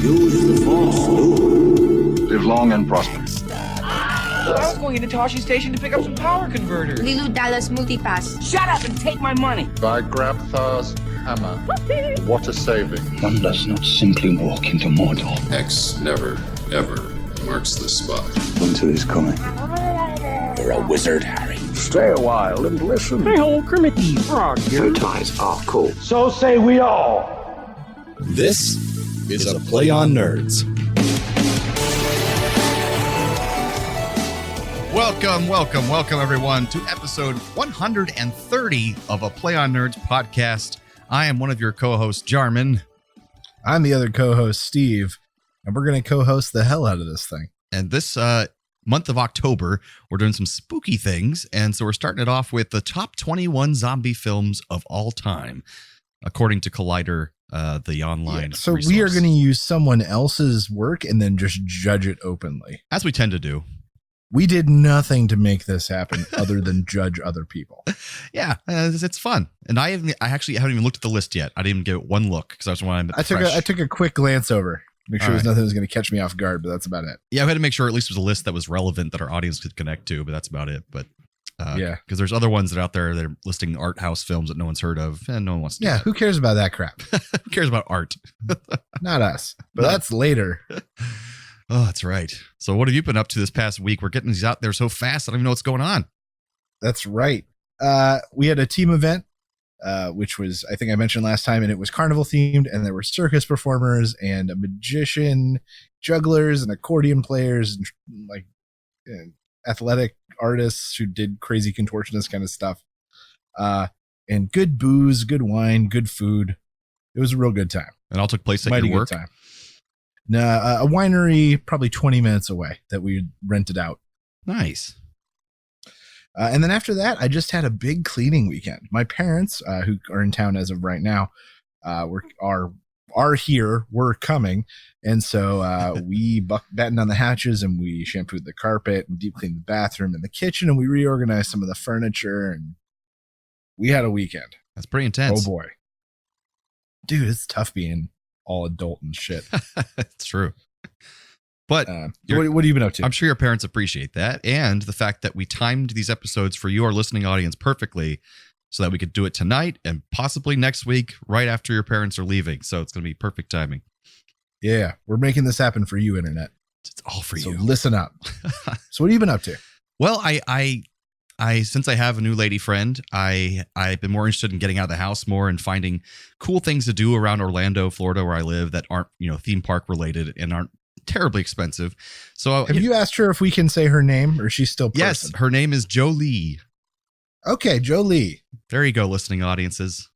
Use the Force, Luke. Live long and prosper. I was going into Toshi Station to pick up some power converters. Lilu Dallas Multipass. Shut up and take my money. By Grabthar's hammer, what a saving. One does not simply walk into Mordor. X never, ever marks the spot. Winter is coming. You're a wizard, Harry. Stay a while and listen. Hey, old Kermit Frog. Your ties are cool. So say we all. This is a Play on Nerds. Welcome, everyone, to episode 130 of a Play on Nerds podcast. I am one of your co-hosts, Jarman. I'm the other co-host, Steve, and we're going to co-host the hell out of this thing. And this month of October, we're doing some spooky things, and so we're starting it off with the top 21 zombie films of all time, according to Collider, the online So resource. we are going to use someone else's work and then just judge it openly. As we tend to do. We did nothing to make this happen other than judge other people. Yeah, it's fun. And I actually haven't even looked at the list yet. I didn't even give it one look because I just wanted to I took a quick glance over, make sure All there's right. nothing that was going to catch me off guard, but that's about it. Yeah, I had to make sure at least it was a list that was relevant that our audience could connect to, but that's about it. But yeah, because there's other ones that are out there that are listing art house films that no one's heard of, and no one wants to. Yeah, who cares about that crap? Who cares about art? Not us, but No. that's later. Oh, that's right. So what have you been up to this past week? We're getting these out there so fast, I don't even know what's going on. That's right. We had a team event, which was, I think I mentioned last time, and it was carnival themed, and there were circus performers and a magician, jugglers and accordion players, and athletic artists who did crazy contortionist kind of stuff. And good booze, good wine, good food. It was a real good time. It all took place at Mighty your work. good time. No, a winery probably 20 minutes away that we rented out. Nice. And then after that, I just had a big cleaning weekend. My parents, who are in town as of right now, are here. We're coming, and so we battened on the hatches, and we shampooed the carpet, and deep cleaned the bathroom and the kitchen, and we reorganized some of the furniture, and we had a weekend. That's pretty intense. Oh boy, dude, it's tough being all adult and shit. It's true. But what have you been up to? I'm sure your parents appreciate that, and the fact that we timed these episodes for your listening audience perfectly so that we could do it tonight and possibly next week right after your parents are leaving. So it's going to be perfect timing. Yeah, we're making this happen for you, internet. It's all for So you. listen up. So what have you been up to? Well, I since I have a new lady friend, I've been more interested in getting out of the house more and finding cool things to do around Orlando, Florida, where I live that aren't, theme park related and aren't terribly expensive. So Have you asked her if we can say her name, or is she still person? Yes, her name is Jolie. Okay, Jolie. There you go, listening audiences.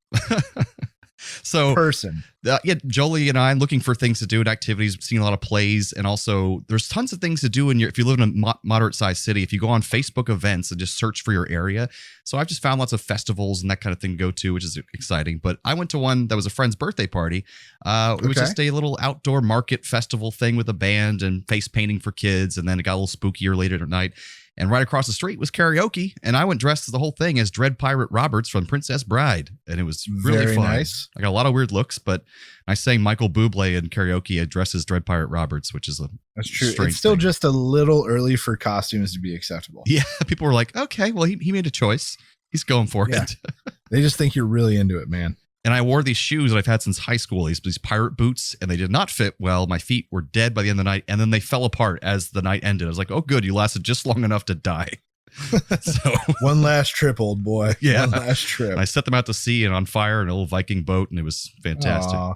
So Person. yeah, Jolie and I am looking for things to do and activities, seeing a lot of plays, and also there's tons of things to do if you live in a moderate sized city. If you go on Facebook events and just search for your area, so I've just found lots of festivals and that kind of thing to go to, which is exciting. But I went to one that was a friend's birthday party. It was just a little outdoor market festival thing with a band and face painting for kids, and then it got a little spookier later at night. And right across the street was karaoke, and I went dressed as the whole thing as Dread Pirate Roberts from Princess Bride, and it was really Very fun. nice. I got a lot of weird looks, but I sang Michael Bublé in karaoke dressed as Dread Pirate Roberts, which is That's true. strange It's still thing. just a little early for costumes to be acceptable. Yeah, people were like, okay, well, he made a choice. He's going for Yeah. it. They just think you're really into it, man. And I wore these shoes that I've had since high school, these pirate boots, and they did not fit well. My feet were dead by the end of the night, and then they fell apart as the night ended. I was like, oh, good, you lasted just long enough to die. So One last trip, old boy. Yeah. One last trip. and I set them out to sea and on fire in a little Viking boat, and it was fantastic. Aw.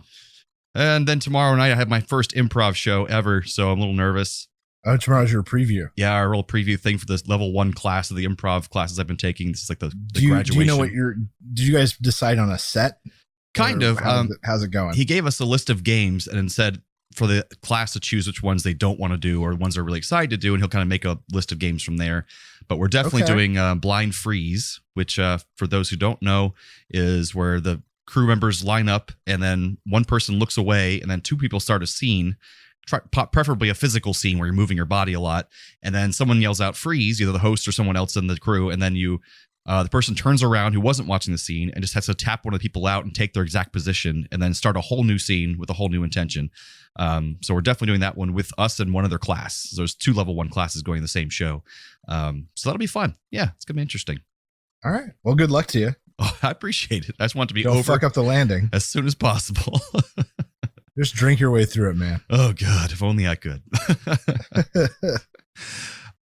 And then tomorrow night, I have my first improv show ever, so I'm a little nervous. Oh, tomorrow's your preview. Yeah, our little preview thing for this level 1 class of the improv classes I've been taking. This is like the Do you graduation. know what did you guys decide on a set? Kind Or of. How's it going? He gave us a list of games and then said for the class to choose which ones they don't want to do or ones they're really excited to do, and he'll kind of make a list of games from there. But we're definitely Okay. doing Blind Freeze, which for those who don't know is where the crew members line up and then one person looks away and then two people start a scene, preferably a physical scene where you're moving your body a lot, and then someone yells out freeze, either the host or someone else in the crew, and then you The person turns around who wasn't watching the scene and just has to tap one of the people out and take their exact position and then start a whole new scene with a whole new intention. So we're definitely doing that one with us and one other class. So there's 2 level 1 classes going in the same show. So that'll be fun. Yeah, it's going to be interesting. All right. Well, good luck to you. Oh, I appreciate it. I just want it to be Don't over. fuck up the landing as soon as possible. Just drink your way through it, man. Oh, God. If only I could.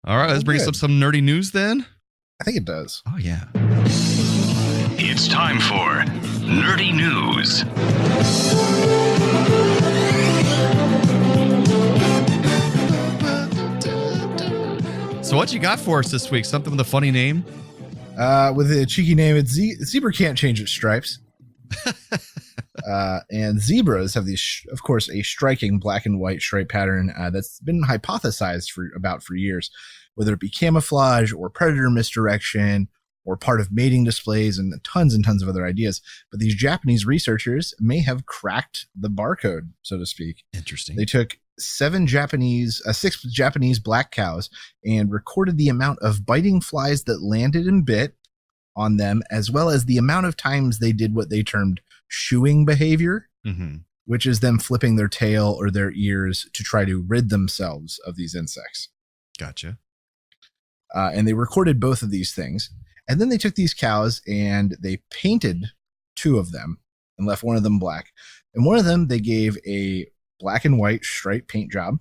All right. Let's bring us up some nerdy news then. I think it does. Oh, yeah. It's time for Nerdy News. So what you got for us this week? Something with a funny name? With a cheeky name, it's Zebra can't change its stripes. And zebras have these, of course, a striking black and white stripe pattern that's been hypothesized for years, whether it be camouflage or predator misdirection or part of mating displays and tons of other ideas. But these Japanese researchers may have cracked the barcode, so to speak. Interesting. They took 6 Japanese black cows and recorded the amount of biting flies that landed and bit on them, as well as the amount of times they did what they termed shooing behavior, which is them flipping their tail or their ears to try to rid themselves of these insects. Gotcha. And they recorded both of these things. And then they took these cows and they painted 2 of them and left one of them black. And one of them they gave a black and white stripe paint job.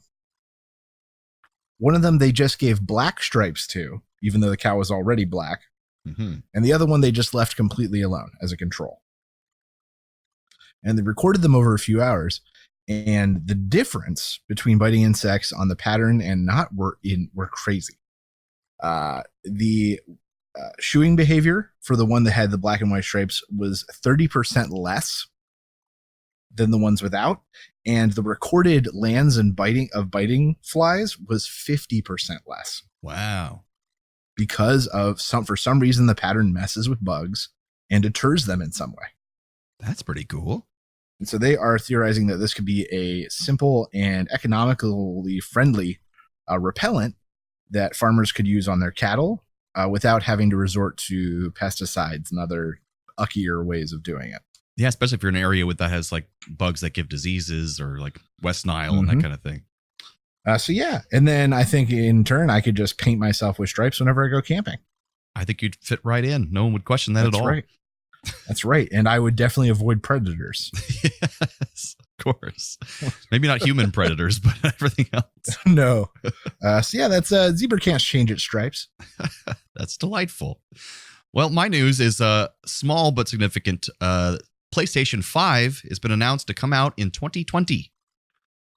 One of them they just gave black stripes to, even though the cow was already black. And the other one they just left completely alone as a control. And they recorded them over a few hours. And the difference between biting insects on the pattern and not were crazy. The shooing behavior for the one that had the black and white stripes was 30% less than the ones without. And the recorded lands and biting flies was 50% less. Wow. Because for some reason the pattern messes with bugs and deters them in some way. That's pretty cool. And so they are theorizing that this could be a simple and economically friendly repellent that farmers could use on their cattle without having to resort to pesticides and other uckier ways of doing it. Yeah, especially if you're in an area that has like bugs that give diseases or like West Nile and that kind of thing. So yeah, and then I think in turn I could just paint myself with stripes whenever I go camping. I think you'd fit right in. No one would question that That's at all. Right. That's right. And I would definitely avoid predators. Yes, of course. Maybe not human predators, but everything else. No. So yeah, that's zebra can't change its stripes. That's delightful. Well, my news is small but significant. PlayStation 5 has been announced to come out in 2020.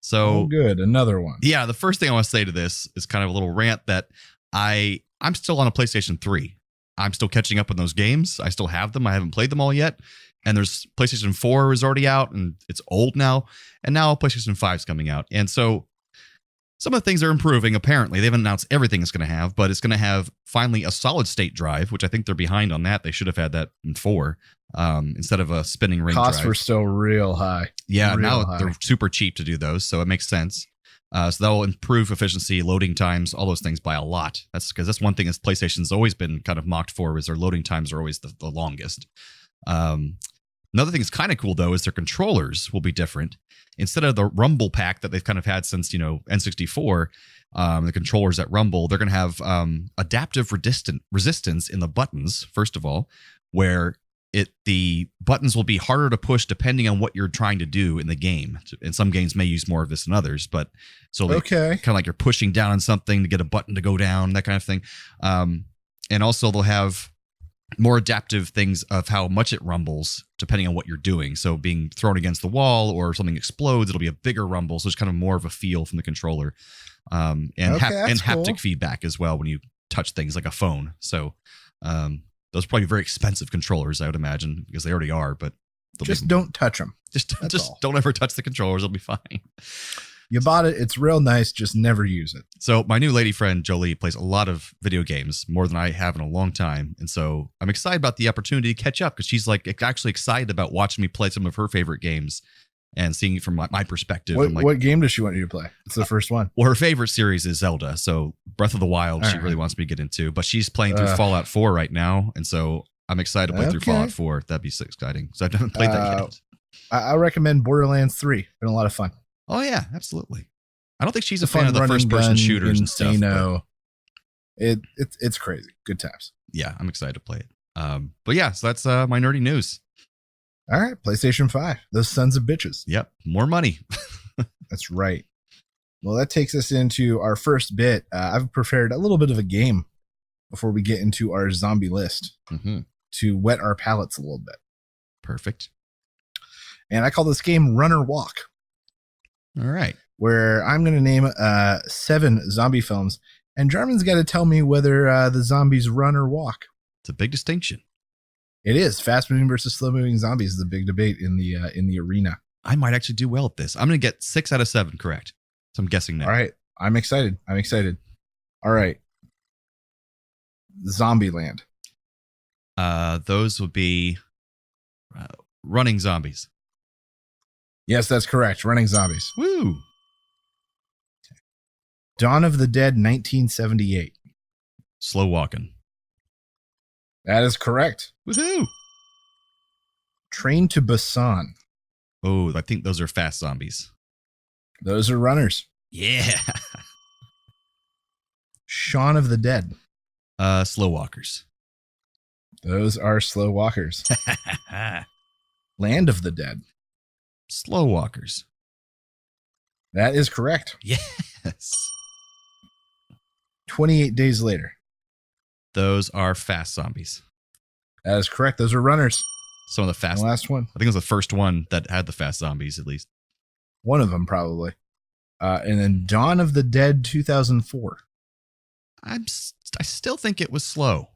So good. Another one. Yeah. The first thing I want to say to this is kind of a little rant that I'm still on a PlayStation 3. I'm still catching up on those games. I still have them. I haven't played them all yet. And there's PlayStation 4 is already out and it's old now. And now PlayStation 5 is coming out. And so some of the things are improving. Apparently, they haven't announced everything it's going to have, but it's going to have finally a solid state drive, which I think they're behind on that. They should have had that in 4 instead of a spinning ring Costs drive. were still real high. Yeah, real now high. they're super cheap to do those, so it makes sense. So that will improve efficiency, loading times, all those things by a lot. That's because that's one thing is PlayStation's always been kind of mocked for is their loading times are always the longest. Another thing that's kind of cool though is their controllers will be different. Instead of the rumble pack that they've kind of had since N64, the controllers that rumble, they're going to have adaptive resistance in the buttons. First of all, where the buttons will be harder to push depending on what you're trying to do in the game. And some games may use more of this than others, but so kind of like you're pushing down on something to get a button to go down, that kind of thing. And also they'll have more adaptive things of how much it rumbles depending on what you're doing. So being thrown against the wall or something explodes, it'll be a bigger rumble. So it's kind of more of a feel from the controller. And haptic feedback as well when you touch things like a phone. So those are probably very expensive controllers, I would imagine, because they already are. But just don't touch them. Just don't ever touch the controllers. It'll be fine. You bought it. It's real nice. Just never use it. So my new lady friend, Jolie, plays a lot of video games, more than I have in a long time. And so I'm excited about the opportunity to catch up because she's like actually excited about watching me play some of her favorite games. and seeing it from my perspective. What game does she want you to play? It's the first one. Well, her favorite series is Zelda, so Breath of the Wild she really wants me to get into, but she's playing through Fallout 4 right now, and so I'm excited to play through Fallout 4. That'd be so exciting. So I haven't played that yet. I recommend Borderlands 3. Been a lot of fun. Oh yeah, absolutely. I don't think she's a fan of the first person shooters and stuff. It's crazy. Good times. Yeah, I'm excited to play it. But yeah, so that's my nerdy news. All right, PlayStation 5. Those sons of bitches. Yep, more money. That's right. Well, that takes us into our first bit. I've prepared a little bit of a game before we get into our zombie list to wet our palates a little bit. Perfect. And I call this game Run or Walk. All right. Where I'm going to name 7 zombie films, and Jarman's got to tell me whether the zombies run or walk. It's a big distinction. It is. Fast moving versus slow moving zombies is the big debate in the arena. I might actually do well at this. I'm going to get 6 out of 7 correct. So I'm guessing now. All right. I'm excited. All right. Zombieland. Those would be running zombies. Yes, that's correct. Running zombies. Woo. Dawn of the Dead, 1978. Slow walking. That is correct. Woohoo. Train to Busan. Oh, I think those are fast zombies. Those are runners. Yeah. Shaun of the Dead. Slow walkers. Those are slow walkers. Land of the Dead. Slow walkers. That is correct. Yes. 28 Days Later. Those are fast zombies. That is correct. Those are runners. Some of the fast. The last one. I think it was the first one that had the fast zombies, at least. One of them, probably. And then Dawn of the Dead, 2004. I still think it was slow.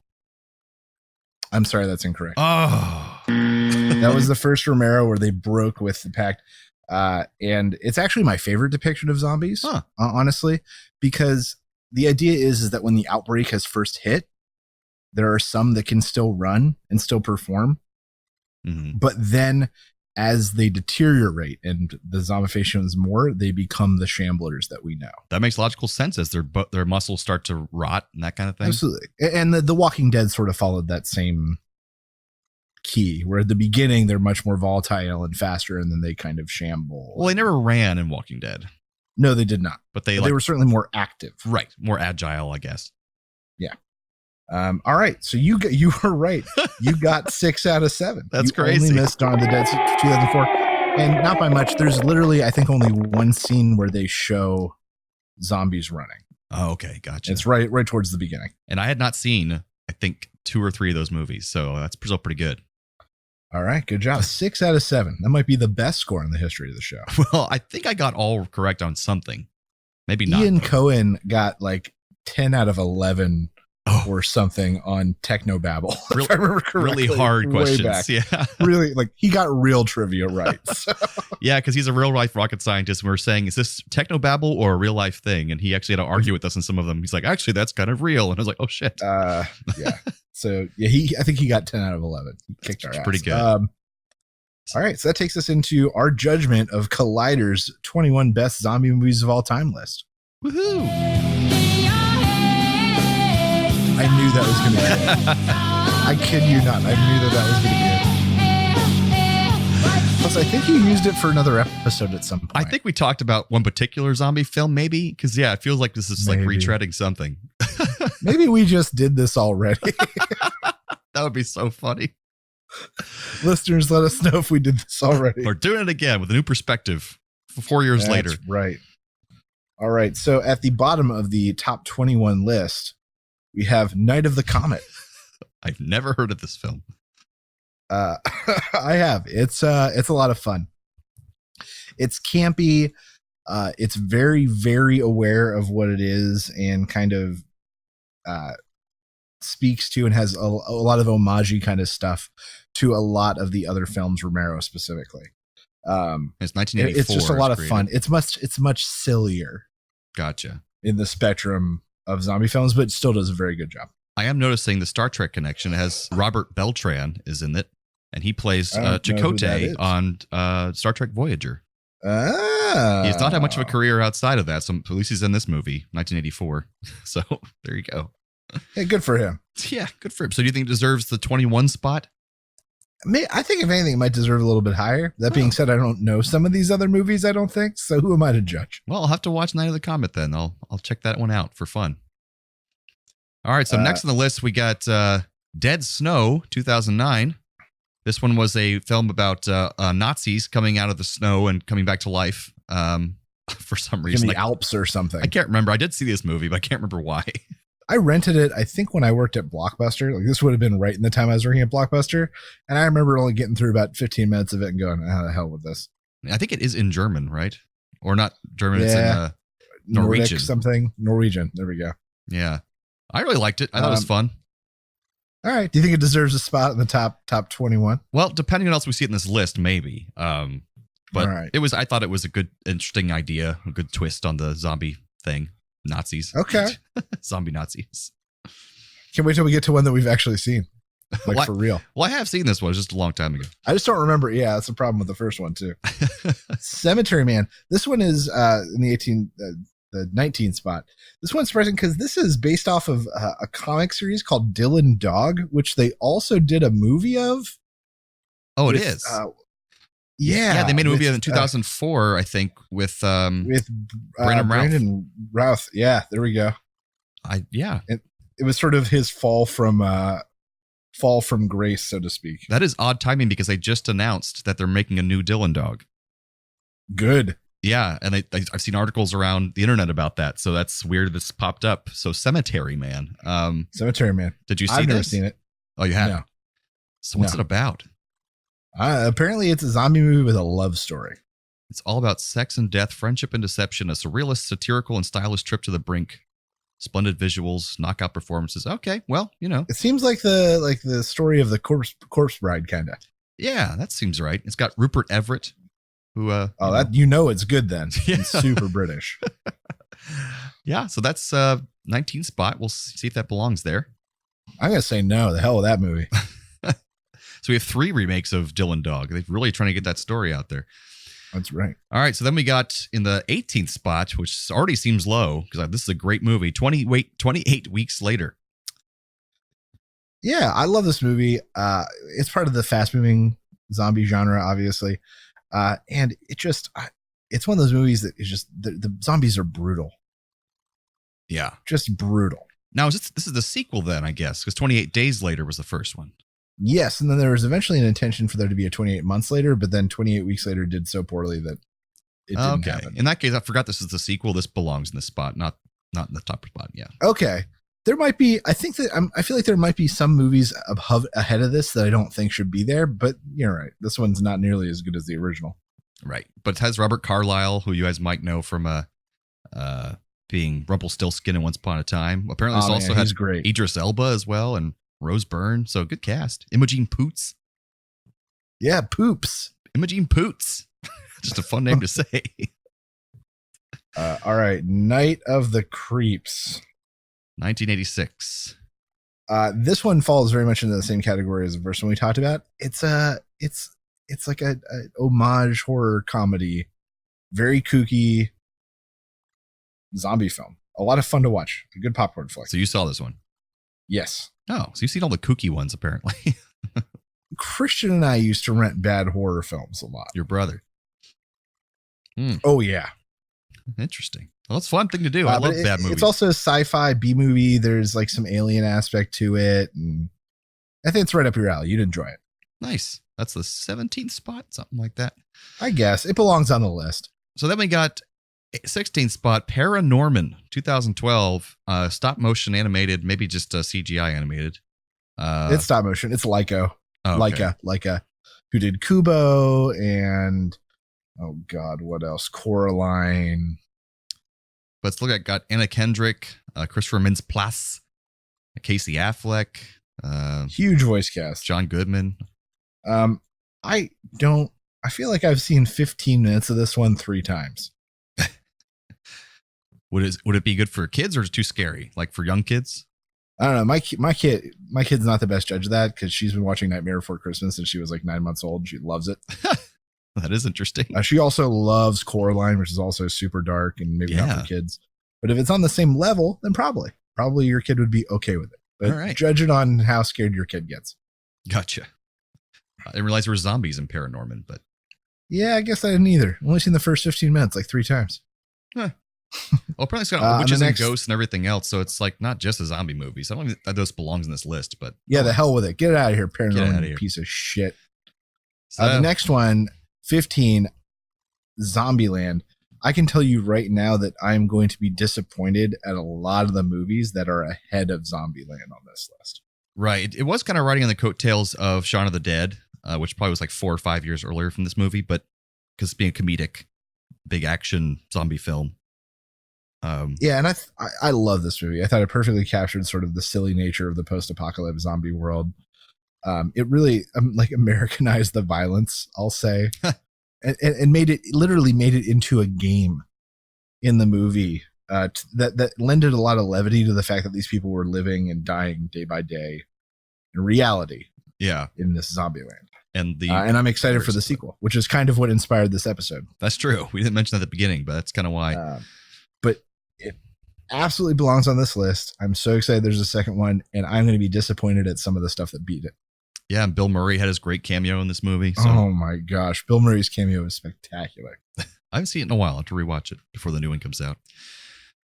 I'm sorry, that's incorrect. Oh. That was the first Romero where they broke with the pact. And it's actually my favorite depiction of zombies, honestly, because the idea is that when the outbreak has first hit, there are some that can still run and still perform. Mm-hmm. But then as they deteriorate and the zombification is more, they become the shamblers that we know. That makes logical sense as their muscles start to rot and that kind of thing. Absolutely. And the Walking Dead sort of followed that same key, where at the beginning they're much more volatile and faster, and then they kind of shamble. Well, they never ran in Walking Dead. No, they did not. But they were certainly more active. Right. More agile, I guess. Yeah. All right. So you were right. You got 6 out of 7. That's you crazy. Only missed Dawn of the Dead 2004. And not by much. There's literally, I think, only one scene where they show zombies running. Oh, okay. Gotcha. It's right towards the beginning. And I had not seen, I think, 2 or 3 of those movies. So that's still pretty good. All right. Good job. 6 out of 7. That might be the best score in the history of the show. Well, I think I got all correct on something. Maybe not. Ian Cohen got like 10 out of 11 or something on Technobabble. Real, if I remember correctly, really hard questions. Back. Yeah. Really, like he got real trivia right. So. Yeah, because he's a real life rocket scientist. And we were saying, is this Technobabble or a real life thing? And he actually had to argue with us on some of them. He's like, actually, that's kind of real. And I was like, oh shit. Yeah. So yeah, I think he got 10 out of 11. He kicked our ass. Pretty good. All right, so that takes us into our judgment of Collider's 21 best zombie movies of all time list. Woohoo! I knew that was going to be it. I kid you not. I knew that was going to be it. Plus, I think you used it for another episode at some point. I think we talked about one particular zombie film, maybe, because yeah, it feels like this is like retreading something. Maybe we just did this already. That would be so funny. Listeners, let us know if we did this already. We're doing it again with a new perspective 4 years later. Right. All right. So at the bottom of the top 21 list, we have Night of the Comet. I've never heard of this film. I have. It's a lot of fun. It's campy. It's very, very aware of what it is and kind of speaks to and has a lot of homage kind of stuff to a lot of the other films, Romero specifically. It's 1984. It's just a lot of fun. It's much sillier. Gotcha. In the spectrum of zombie films, but it still does a very good job. I am noticing the Star Trek connection. It has Robert Beltran is in it, and he plays Chakotay on Star Trek Voyager. Ah. He's not had much of a career outside of that. So at least he's in this movie, 1984. So there you go. Hey, good for him. Yeah, good for him. So do you think it deserves the 21 spot? I think if anything, it might deserve a little bit higher. That being said, I don't know some of these other movies. I don't think so. Who am I to judge? Well, I'll have to watch Night of the Comet then. I'll check that one out for fun. All right. So next on the list, we got Dead Snow, 2009. This one was a film about Nazis coming out of the snow and coming back to life for some reason. In the Alps or something. I can't remember. I did see this movie, but I can't remember why. I rented it, I think, when I worked at Blockbuster. Like, this would have been right in the time I was working at Blockbuster. And I remember only getting through about 15 minutes of it and going, how the hell with this? I think it is in German, right? Or not German. It's in Norwegian. Nordic something. Norwegian. There we go. Yeah. I really liked it. I thought it was fun. All right. Do you think it deserves a spot in the top 21? Well, depending on else we see it in this list, maybe. But right. I thought it was a good, interesting idea, a good twist on the zombie thing. Nazis. Okay. Zombie Nazis. Can't wait till we get to one that we've actually seen. Like, well, for real. Well, I have seen this one. It was just a long time ago. I just don't remember. Yeah, that's the problem with the first one, too. Cemetery Man. This one is in the 19 spot. This one's surprising because this is based off of a comic series called Dylan Dog, which they also did a movie of. Oh, it is. Yeah, they made a movie in 2004, I think, with Brandon Routh. Yeah, there we go. It was sort of his fall from grace, so to speak. That is odd timing because they just announced that they're making a new Dylan Dog. Good. Yeah, and I've seen articles around the internet about that, so that's weird. This popped up. So Cemetery Man. Cemetery Man. Did you see I've this? never seen it. Oh, you have? No. So what's it about? Apparently, it's a zombie movie with a love story. It's all about sex and death, friendship and deception, a surrealist, satirical, and stylish trip to the brink. Splendid visuals, knockout performances. Okay, well, it seems like the story of the corpse bride, kind of. Yeah, that seems right. It's got Rupert Everett, who. It's good then. Yeah. It's super British. Yeah, so that's 19 spot. We'll see if that belongs there. I'm gonna say no. The hell with that movie. So we have 3 remakes of Dylan Dog. They're really trying to get that story out there. That's right. All right, so then we got in the 18th spot, which already seems low because this is a great movie. 28 weeks later. Yeah, I love this movie. It's part of the fast-moving zombie genre, obviously, and it's one of those movies that is just the zombies are brutal. Yeah, just brutal. Now this is the sequel then, I guess, because 28 Days Later was the first one. Yes, and then there was eventually an intention for there to be a 28 months later, but then 28 weeks later did so poorly that it didn't happen. In that case, I forgot this is the sequel. This belongs in this spot, not in the top spot. Yeah. Okay. There might be. I think that I feel like there might be some movies ahead of this that I don't think should be there. But you're right. This one's not nearly as good as the original. Right, but it has Robert Carlyle, who you guys might know from being Rumpelstiltskin in Once Upon a Time. Apparently, this also has great Idris Elba as well and Rose Byrne. So good cast. Imogen Poots. Yeah, Poops. Imogen Poots. Just a fun name to say. All right, Night of the Creeps. 1986. This one falls very much into the same category as the first one we talked about. It's like a homage horror comedy, very kooky zombie film. A lot of fun to watch. A good popcorn flick. So you saw this one? Yes. Oh, so you've seen all the kooky ones apparently. Christian and I used to rent bad horror films a lot. Your brother. Oh yeah. Interesting. Well, it's a fun thing to do. I love bad movies. It's also a sci-fi B movie. There's like some alien aspect to it, and I think it's right up your alley. You'd enjoy it. Nice. That's the 17th spot, something like that. I guess it belongs on the list. So then we got 16th spot, Paranorman, 2012, stop motion animated, maybe just CGI animated. It's stop motion. It's Leica. Oh, okay. Leica, who did Kubo and oh god, what else? Coraline. But it's look like got Anna Kendrick, Christopher Mintz-Plasse, Casey Affleck, huge voice cast. John Goodman. I feel like I've seen 15 minutes of this one 3 times. Would it be good for kids or is it too scary? Like for young kids? I don't know. My kid's not the best judge of that because she's been watching Nightmare Before Christmas since she was like 9 months old. She loves it. That is interesting. She also loves Coraline, which is also super dark and maybe not for kids. But if it's on the same level, then probably your kid would be okay with it. But judge it on how scared your kid gets. Gotcha. I didn't realize there were zombies in Paranorman, but yeah, I guess I didn't either. I've only seen the first 15 minutes like 3 times. Huh. Well, apparently it's got witches and ghosts and everything else, so it's like not just a zombie movie. So I don't think that this belongs in this list, but yeah, the hell with it. Get it out of here, Paranorman, piece of shit. So, the next one, 15, Zombieland. I can tell you right now that I'm going to be disappointed at a lot of the movies that are ahead of Zombieland on this list. Right. It was kind of riding on the coattails of Shaun of the Dead, which probably was like 4 or 5 years earlier from this movie, but because being a comedic, big action zombie film. Yeah, and I love this movie. I thought it perfectly captured sort of the silly nature of the post-apocalypse zombie world. It really like Americanized the violence, I'll say. And literally made it into a game in the movie that lended a lot of levity to the fact that these people were living and dying day by day in reality. Yeah, in this Zombieland, and I'm excited for the sequel, which is kind of what inspired this episode. That's true. We didn't mention that at the beginning, but that's kind of why. But it absolutely belongs on this list. I'm so excited there's a second one, and I'm going to be disappointed at some of the stuff that beat it. Yeah, and Bill Murray had his great cameo in this movie. So. Oh my gosh, Bill Murray's cameo is spectacular. I haven't seen it in a while. I have to rewatch it before the new one comes out.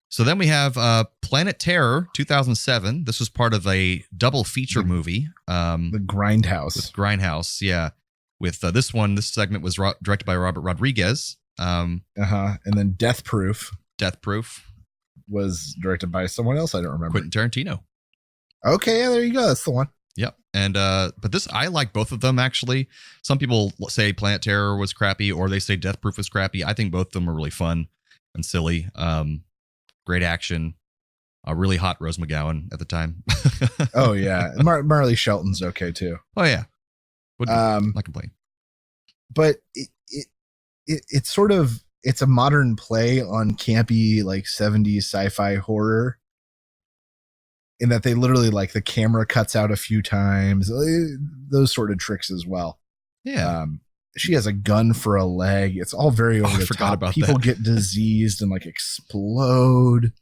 So then we have Planet Terror, 2007. This was part of a double feature movie. The Grindhouse. With Grindhouse, yeah. With this segment was directed by Robert Rodriguez. And then Death Proof. Death Proof was directed by someone else I don't remember. Quentin Tarantino. Okay, yeah, there you go. That's the one. Yep. And but this, I like both of them actually. Some people say Planet Terror was crappy, or they say Death Proof was crappy. I think both of them are really fun and silly. Great action. Really hot Rose McGowan at the time. Oh yeah, Marley Shelton's okay too. Oh yeah, not complain. But it's sort of it's a modern play on campy like 70s sci-fi horror. In that they literally like the camera cuts out a few times, those sort of tricks as well. Yeah. She has a gun for a leg. It's all very over the top. People get diseased and like explode.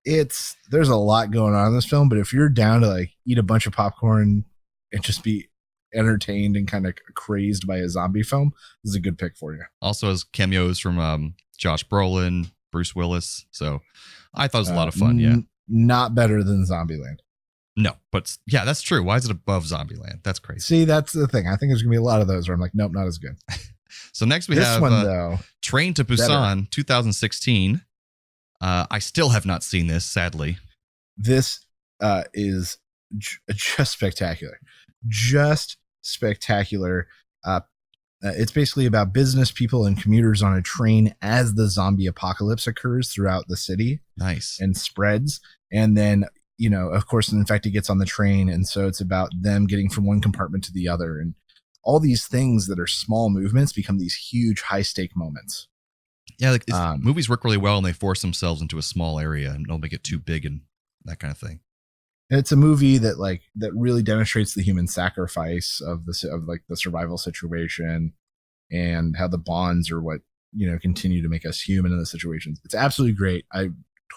There's a lot going on in this film, but if you're down to like eat a bunch of popcorn and just be entertained and kind of crazed by a zombie film, this is a good pick for you. Also has cameos from Josh Brolin, Bruce Willis. So I thought it was a lot of fun. Yeah. Not better than Zombieland. No, but yeah, that's true. Why is it above Zombieland? That's crazy. See, that's the thing. I think there's gonna be a lot of those where I'm like, nope, not as good. So next we have one, though, Train to Busan, 2016. I still have not seen this, sadly. This is just spectacular. Just spectacular. It's basically about business people and commuters on a train as the zombie apocalypse occurs throughout the city. Nice. And spreads. And then, of course, an infected gets on the train. And so it's about them getting from one compartment to the other. And all these things that are small movements become these huge high stake moments. Yeah. Like movies work really well and they force themselves into a small area and don't make it too big and that kind of thing. And it's a movie that really demonstrates the human sacrifice of the survival situation and how the bonds are what, continue to make us human in the situations. It's absolutely great. I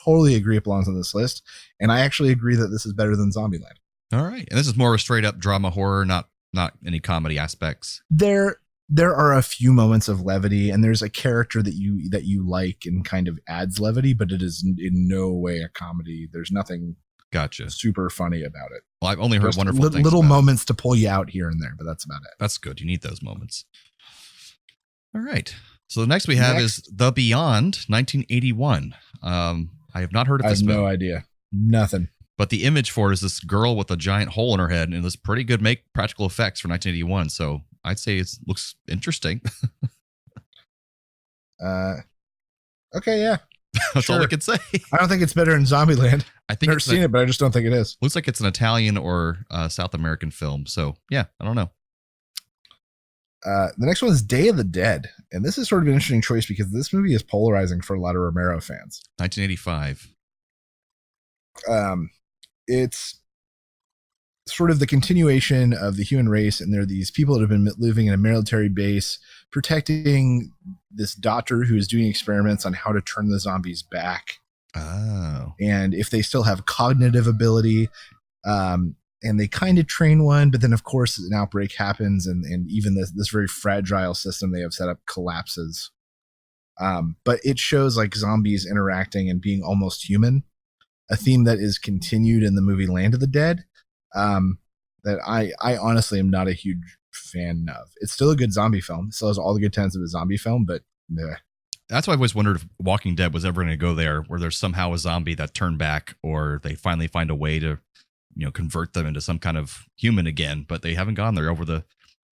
totally agree it belongs on this list. And I actually agree that this is better than Zombieland. All right. And this is more of a straight up drama horror, not any comedy aspects. There are a few moments of levity and there's a character that you like and kind of adds levity, but it is in no way a comedy. There's nothing Gotcha. super funny about it. Well, I've only heard wonderful things. Little moments to pull you out here and there, but that's about it. That's good. You need those moments. All right. So the next we have is The Beyond, 1981. I have not heard of this movie. No idea. Nothing. But the image for it is this girl with a giant hole in her head, and it was pretty good practical effects for 1981. So I'd say it looks interesting. Okay, yeah. That's all I can say. I don't think it's better than Zombieland. I think I've never seen it, but I just don't think it is. Looks like it's an Italian or South American film. So yeah, I don't know. The next one is Day of the Dead. And this is sort of an interesting choice because this movie is polarizing for a lot of Romero fans. 1985. It's sort of the continuation of the human race, and there are these people that have been living in a military base protecting this doctor who is doing experiments on how to turn the zombies back. Oh. And if they still have cognitive ability, and they kind of train one, but then of course an outbreak happens, and even this very fragile system they have set up collapses. But it shows like zombies interacting and being almost human, a theme that is continued in the movie Land of the Dead. That I honestly am not a huge fan of. It's still a good zombie film. It still has all the good tenets of a zombie film, but meh. That's why I always wondered if Walking Dead was ever going to go there, where there's somehow a zombie that turned back, or they finally find a way to, convert them into some kind of human again. But they haven't gone there over the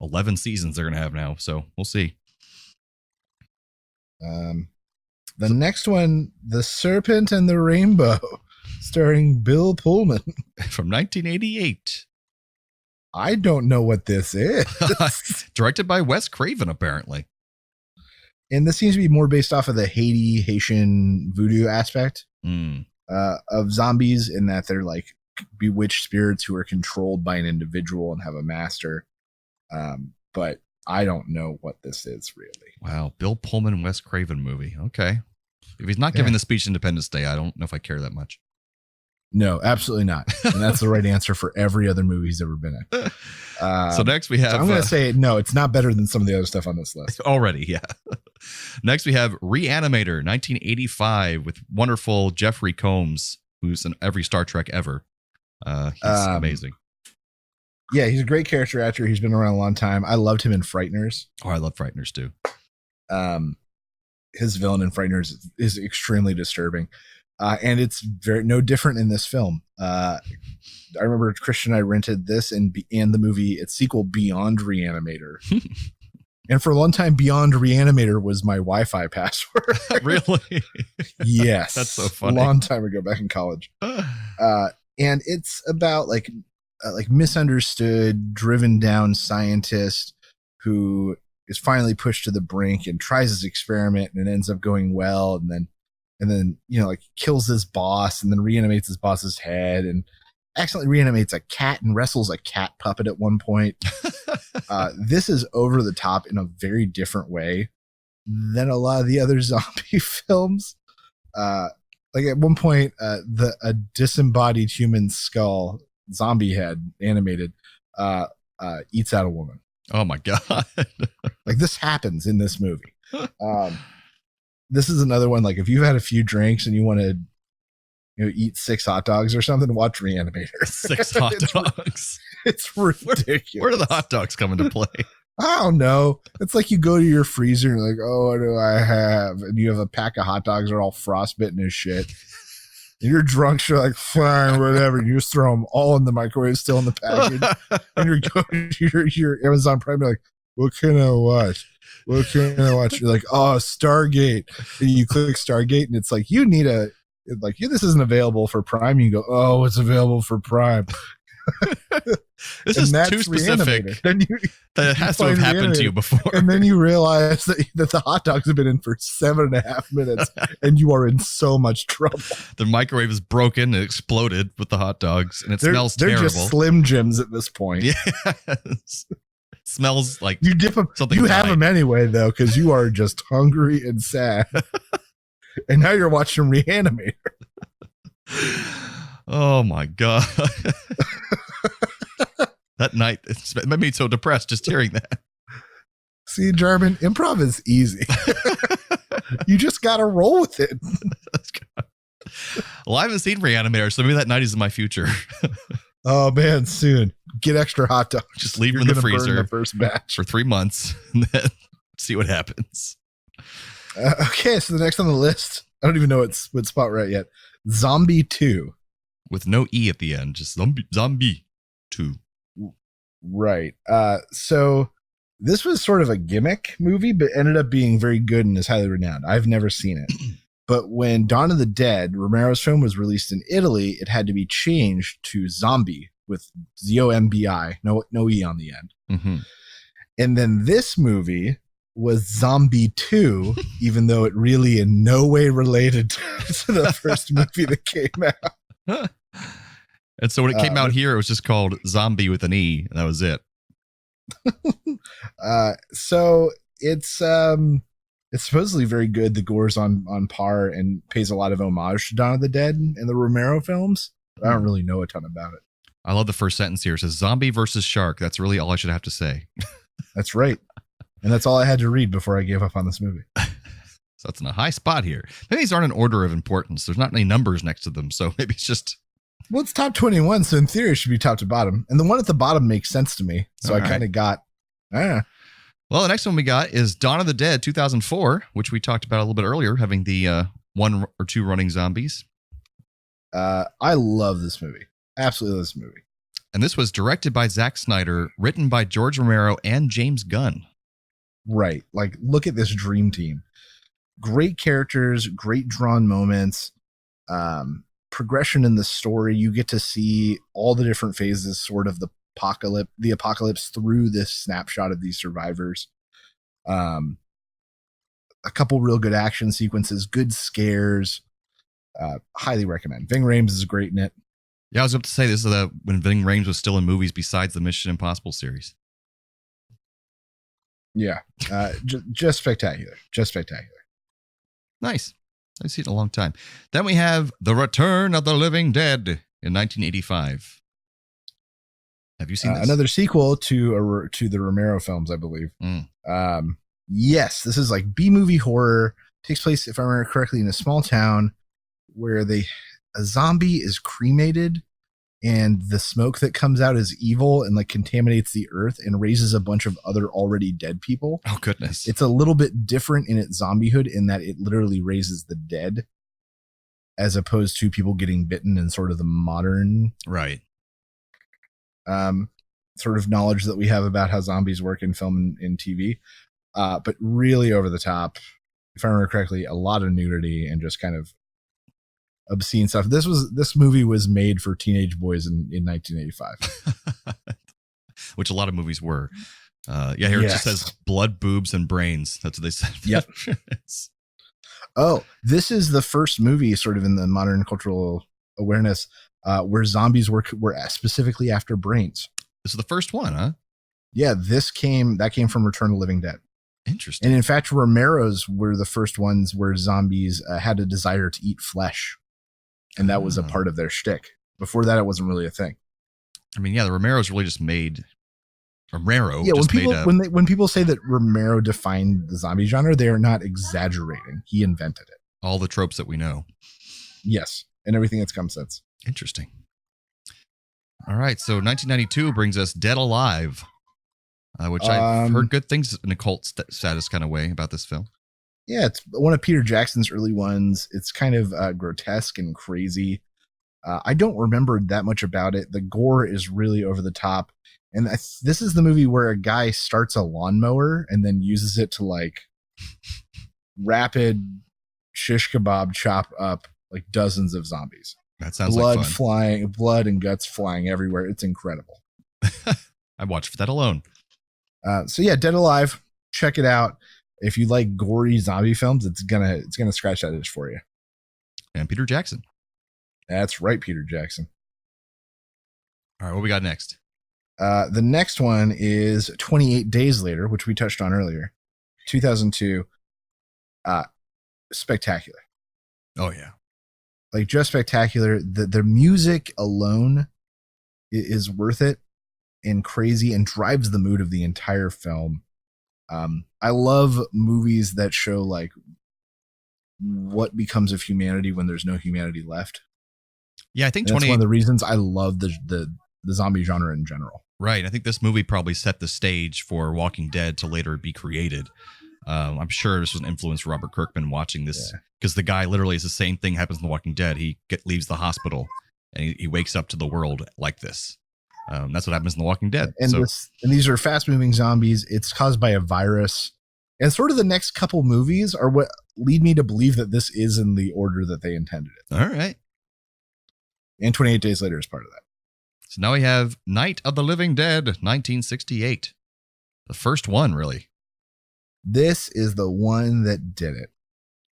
11 seasons they're going to have now. So we'll see. The next one, The Serpent and the Rainbow, starring Bill Pullman. From 1988. I don't know what this is. Directed by Wes Craven, apparently. And this seems to be more based off of the Haitian voodoo aspect of zombies, in that they're like bewitched spirits who are controlled by an individual and have a master. But I don't know what this is really. Wow. Bill Pullman, Wes Craven movie. Okay. If he's not giving the speech Independence Day, I don't know if I care that much. No, absolutely not. And that's the right answer for every other movie he's ever been in. So next we have... I'm going to say, no, it's not better than some of the other stuff on this list. Already, yeah. Next we have Reanimator, 1985, with wonderful Jeffrey Combs, who's in every Star Trek ever. He's amazing. Yeah, he's a great character actor. He's been around a long time. I loved him in Frighteners. Oh, I love Frighteners too. His villain in Frighteners is extremely disturbing. And it's no different in this film. I remember Christian and I rented this and the movie, its sequel, Beyond Reanimator. And for a long time, Beyond Reanimator was my Wi-Fi password. Really? Yes. That's so funny. A long time ago, back in college. And it's about like misunderstood, driven down scientist who is finally pushed to the brink and tries his experiment, and it ends up going well, and then kills his boss, and then reanimates his boss's head, and accidentally reanimates a cat and wrestles a cat puppet at one point. This is over the top in a very different way than a lot of the other zombie films. Like at one point, a disembodied human skull, zombie head, animated, eats out a woman. Oh my God. Like this happens in this movie. This is another one. Like if you've had a few drinks and you want to, eat 6 hot dogs or something, watch Reanimator. 6 hot dogs. It's ridiculous. Where do the hot dogs come into play? I don't know. It's like you go to your freezer and you're like, oh, what do I have? And you have a pack of hot dogs that are all frostbitten as shit. And you're drunk, so you're like, fine, whatever. And you just throw them all in the microwave, still in the package. And you're going to your Amazon Prime, you're like, what can I watch? What can I watch? You're like, oh, Stargate. And you click Stargate, and it's like, you need this isn't available for Prime. You go, oh, it's available for Prime. This is too specific. Then that has to have happened to you before. And then you realize that the hot dogs have been in for 7.5 minutes, and you are in so much trouble. The microwave is broken. It exploded with the hot dogs, and smells terrible. They're just Slim Jims at this point. Yes. Smells like you dip them. Something you died. Have them anyway, though, because you are just hungry and sad. And now you're watching Reanimator. Oh my God. That night, it made me so depressed just hearing that. See, Jarman, improv is easy. You just got to roll with it. Well, I haven't seen Reanimator, so maybe that night is in my future. Oh, man, soon. Get extra hot dogs. Just leave them in the freezer the first batch for 3 months and then see what happens. Okay, so the next on the list, I don't even know what spot we're at yet. Zombie 2. With no E at the end, just Zombie 2. Right. So this was sort of a gimmick movie, but ended up being very good and is highly renowned. I've never seen it. But when Dawn of the Dead, Romero's film, was released in Italy, it had to be changed to Zombie with Z-O-M-B-I, no E on the end. Mm-hmm. And then this movie was Zombie 2, even though it really in no way related to the first movie that came out. And so when it came out here, it was just called Zombie with an E. And that was it. So it's supposedly very good. The gore's on par and pays a lot of homage to Dawn of the Dead and the Romero films. I don't really know a ton about it. I love the first sentence here. It says zombie versus shark. That's really all I should have to say. That's right. And that's all I had to read before I gave up on this movie. So that's in a high spot here. Maybe these aren't in order of importance. There's not any numbers next to them. So maybe it's just. Well, it's top 21. So in theory, it should be top to bottom. And the one at the bottom makes sense to me. So I kind of got. Well, the next one we got is Dawn of the Dead 2004, which we talked about a little bit earlier, having the 1 or 2 running zombies. I love this movie. Absolutely love this movie. And this was directed by Zack Snyder, written by George Romero and James Gunn. Right. Like, look at this dream team. Great characters, great drawn moments, progression in the story. You get to see all the different phases, sort of the apocalypse through this snapshot of these survivors. A couple real good action sequences, good scares. Highly recommend. Ving Rhames is great in it. Yeah, I was about to say this is when Ving Rhames was still in movies besides the Mission Impossible series. Yeah, just spectacular. Just spectacular. Nice. I've seen it in a long time. Then we have The Return of the Living Dead in 1985. Have you seen this? Another sequel to the Romero films, I believe. Yes, this is like B-movie horror. Takes place, if I remember correctly, in a small town where a zombie is cremated and the smoke that comes out is evil and like contaminates the earth and raises a bunch of other already dead people. Oh, goodness. It's a little bit different in its zombiehood in that it literally raises the dead as opposed to people getting bitten in sort of the modern sort of knowledge that we have about how zombies work in film and TV. But really over the top, if I remember correctly, a lot of nudity and just kind of obscene stuff. This movie was made for teenage boys in 1985, which a lot of movies were. Here it just says blood, boobs, and brains. That's what they said. Yep. Oh, this is the first movie, sort of in the modern cultural awareness, where zombies were specifically after brains. This is the first one, huh? Yeah, that came from Return of the Living Dead. Interesting. And in fact, Romero's were the first ones where zombies had a desire to eat flesh. And that was a part of their shtick. Before that, it wasn't really a thing. I mean, yeah, the Romero's really just made Romero. Yeah, when people say that Romero defined the zombie genre, they are not exaggerating. He invented it. All the tropes that we know. Yes, and everything that's come since. Interesting. All right, so 1992 brings us Dead Alive, which I've heard good things in a cult status kind of way about this film. Yeah, it's one of Peter Jackson's early ones. It's kind of grotesque and crazy. I don't remember that much about it. The gore is really over the top. And this is the movie where a guy starts a lawnmower and then uses it to like rapid shish kebab chop up like dozens of zombies. That sounds like fun. Blood and guts flying everywhere. It's incredible. I watched for that alone. So yeah, Dead Alive. Check it out. If you like gory zombie films, it's gonna scratch that itch for you. And Peter Jackson. That's right, Peter Jackson. All right, what we got next? The next one is 28 Days Later, which we touched on earlier. 2002. Spectacular. Oh, yeah. Like, just spectacular. The music alone is worth it and crazy and drives the mood of the entire film. I love movies that show like what becomes of humanity when there's no humanity left. Yeah, I think that's one of the reasons I love the zombie genre in general. Right. I think this movie probably set the stage for Walking Dead to later be created. I'm sure this was an influence for Robert Kirkman watching this because the guy literally is the same thing happens in The Walking Dead. He leaves the hospital and he wakes up to the world like this. That's what happens in The Walking Dead. And these are fast-moving zombies. It's caused by a virus. And sort of the next couple movies are what lead me to believe that this is in the order that they intended it. All right. And 28 Days Later is part of that. So now we have Night of the Living Dead, 1968. The first one, really. This is the one that did it.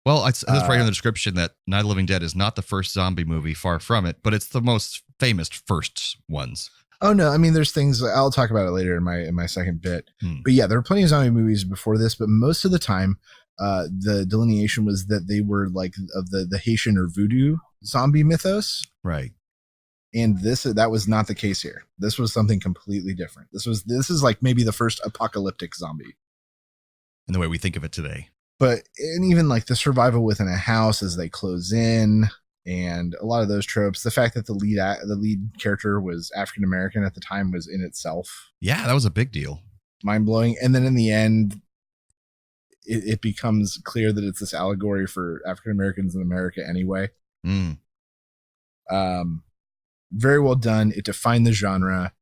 Well, it says right in the description that Night of the Living Dead is not the first zombie movie, far from it, but it's the most famous first ones. Oh no, I mean there's things I'll talk about it later in my second bit. But yeah, there are plenty of zombie movies before this, but most of the time the delineation was that they were like of the Haitian or voodoo zombie mythos. Right. And that was not the case here. This was something completely different. This is like maybe the first apocalyptic zombie in the way we think of it today. But and even like the survival within a house as they close in, and a lot of those tropes. The fact that the lead character was African American at the time was in itself, yeah, that was a big deal, mind blowing. And then in the end, it becomes clear that it's this allegory for African Americans in America anyway. Very well done. It defined the genre,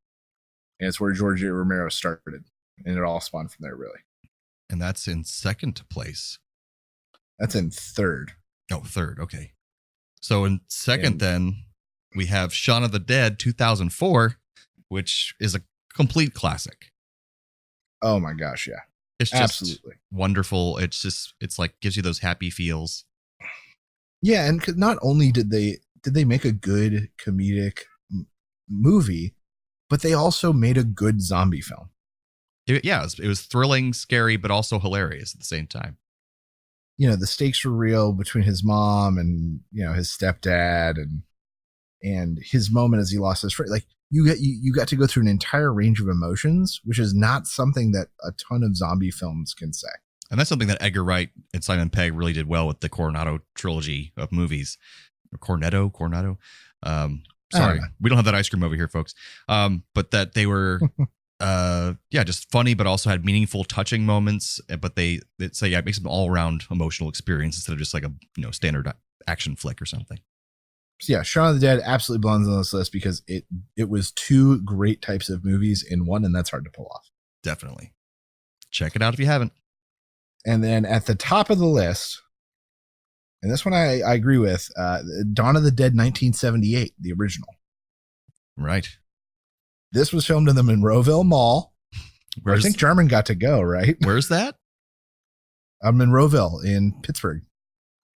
and it's where George A. Romero started, and it all spawned from there, really. And that's in second place. That's in third. Oh, third. Okay. So in second, then we have Shaun of the Dead 2004, which is a complete classic. Oh my gosh. Yeah. It's just absolutely wonderful. It's like gives you those happy feels. Yeah. And not only did they make a good comedic movie, but they also made a good zombie film. It was thrilling, scary, but also hilarious at the same time. You know, the stakes were real between his mom and, you know, his stepdad and his moment as he lost his friend. Like you got to go through an entire range of emotions, which is not something that a ton of zombie films can say. And that's something that Edgar Wright and Simon Pegg really did well with the Coronado trilogy of movies. Cornetto. Sorry, we don't have that ice cream over here, folks. But that they were, just funny, but also had meaningful, touching moments. But it makes them an all-around emotional experience instead of just like a standard action flick or something. So yeah, Shaun of the Dead absolutely belongs on this list because it was two great types of movies in one, and that's hard to pull off. Definitely, check it out if you haven't. And then at the top of the list, and this one I agree with, Dawn of the Dead 1978, the original. Right. This was filmed in the Monroeville Mall. I think Jarman got to go, right? Where's that? Monroeville in Pittsburgh.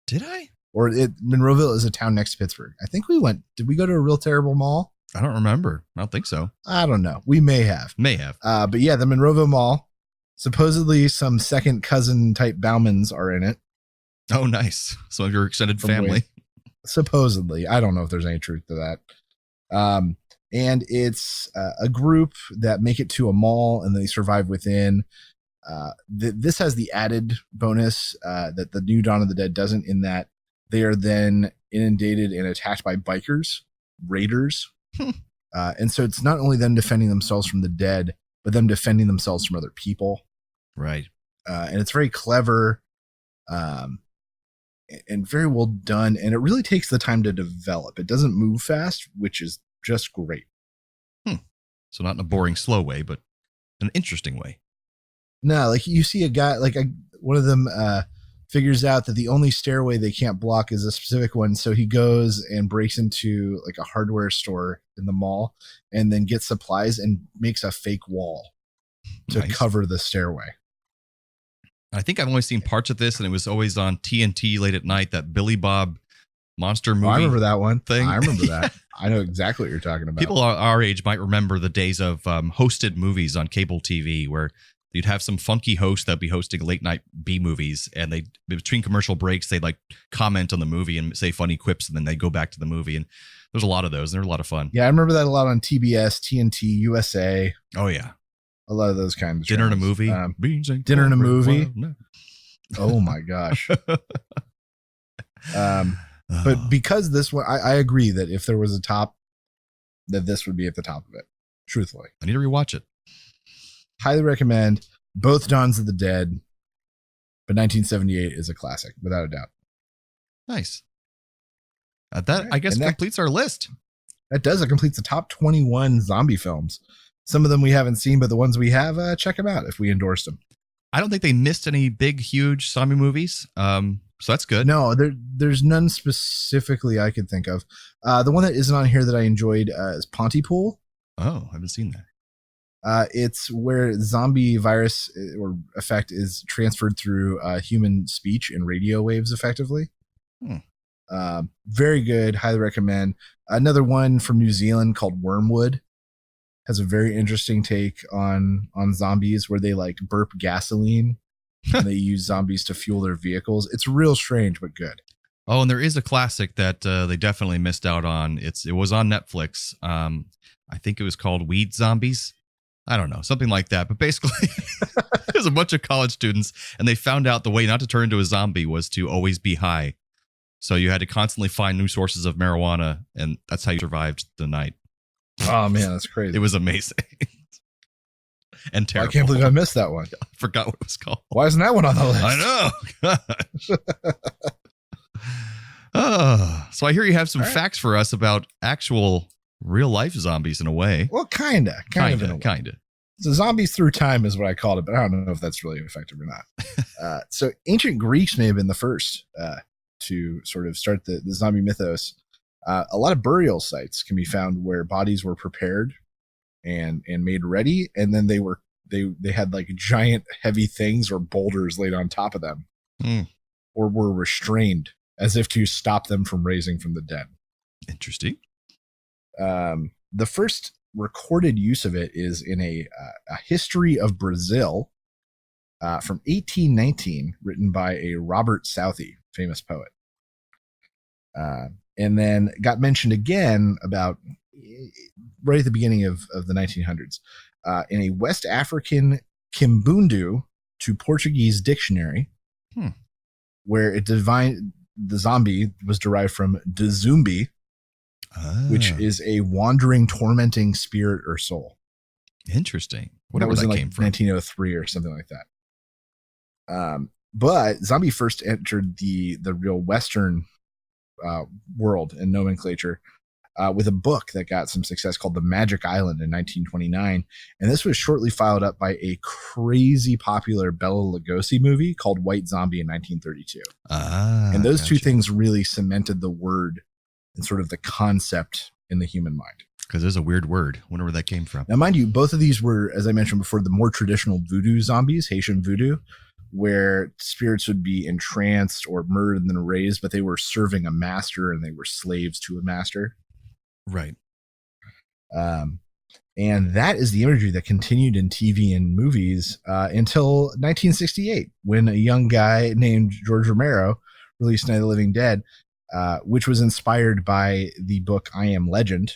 Did I? Monroeville is a town next to Pittsburgh. I think we went. Did we go to a real terrible mall? I don't remember. I don't think so. I don't know. We may have. But yeah, the Monroeville Mall. Supposedly some second cousin type Baumans are in it. Oh, nice. Some of your extended family. Supposedly. I don't know if there's any truth to that. And it's a group that make it to a mall and they survive within. This has the added bonus that the new Dawn of the Dead doesn't, in that they are then inundated and attacked by bikers, raiders. And so it's not only them defending themselves from the dead, but them defending themselves from other people. Right. And it's very clever. And very well done, and it really takes the time to develop. It doesn't move fast, which is just great. So not in a boring, slow way, but an interesting way. No, like you see a guy, one of them figures out that the only stairway they can't block is a specific one, so he goes and breaks into like a hardware store in the mall, and then gets supplies and makes a fake wall to cover the stairway. I think I've only seen parts of this, and it was always on TNT late at night, that Billy Bob monster movie. I remember that one thing. I remember that. I know exactly what you're talking about. People our age might remember the days of hosted movies on cable TV, where you'd have some funky host that'd be hosting late night B movies, and they, between commercial breaks, they'd like comment on the movie and say funny quips, and then they'd go back to the movie. And there's a lot of those, and they're a lot of fun. Yeah, I remember that a lot on TBS, TNT, USA. Oh yeah. A lot of those kinds of Dinner in a shows. movie. Dinner in a movie. Well, no. Oh my gosh. But because this one, I agree that if there was a top, that this would be at the top of it. Truthfully, I need to rewatch it. Highly recommend both Dawns of the Dead, but 1978 is a classic without a doubt. Nice. That I guess completes our list. That does. It completes the top 21 zombie films. Some of them we haven't seen, but the ones we have, check them out if we endorsed them. I don't think they missed any big, huge zombie movies. So that's good. No, there's none specifically I could think of. The one that isn't on here that I enjoyed is Pontypool. Oh, I haven't seen that. It's where zombie virus or effect is transferred through human speech and radio waves effectively. Very good. Highly recommend. Another one from New Zealand called Wormwood has a very interesting take on zombies where they like burp gasoline and they use zombies to fuel their vehicles. It's real strange, but good. Oh, and there is a classic that they definitely missed out on. It was on Netflix. I think it was called Weed Zombies. I don't know, something like that. But basically, there's a bunch of college students, and they found out the way not to turn into a zombie was to always be high. So you had to constantly find new sources of marijuana, and that's how you survived the night. Oh, man, that's crazy. It was amazing. And terrible. I can't believe I missed that one. I forgot what it was called. Why isn't that one on the list? I know. Gosh. So I hear you have some facts for us about actual real-life zombies in a way. Well, kind of in a way. So zombies through time is what I called it, but I don't know if that's really effective or not. So ancient Greeks may have been the first to sort of start the zombie mythos. A lot of burial sites can be found where bodies were prepared and made ready, and then they had like giant heavy things or boulders laid on top of them, or were restrained as if to stop them from raising from the dead. Interesting. The first recorded use of it is in a history of Brazil from 1819, written by a Robert Southey, famous poet. And then got mentioned again about right at the beginning of the 1900s in a West African Kimbundu to Portuguese dictionary, where the zombie was derived from dzumbi, which is a wandering, tormenting spirit or soul. Interesting. That was in like 1903 or something like that. But zombie first entered the real Western world and nomenclature with a book that got some success called The Magic Island in 1929. And this was shortly followed up by a crazy popular Bela Lugosi movie called White Zombie in 1932. And those two things really cemented the word and sort of the concept in the human mind. Because there's a weird word. I wonder where that came from. Now, mind you, both of these were, as I mentioned before, the more traditional voodoo zombies, Haitian voodoo, where spirits would be entranced or murdered and then raised, but they were serving a master and they were slaves to a master. Right. And that is the imagery that continued in TV and movies until 1968, when a young guy named George Romero released Night of the Living Dead, which was inspired by the book I Am Legend,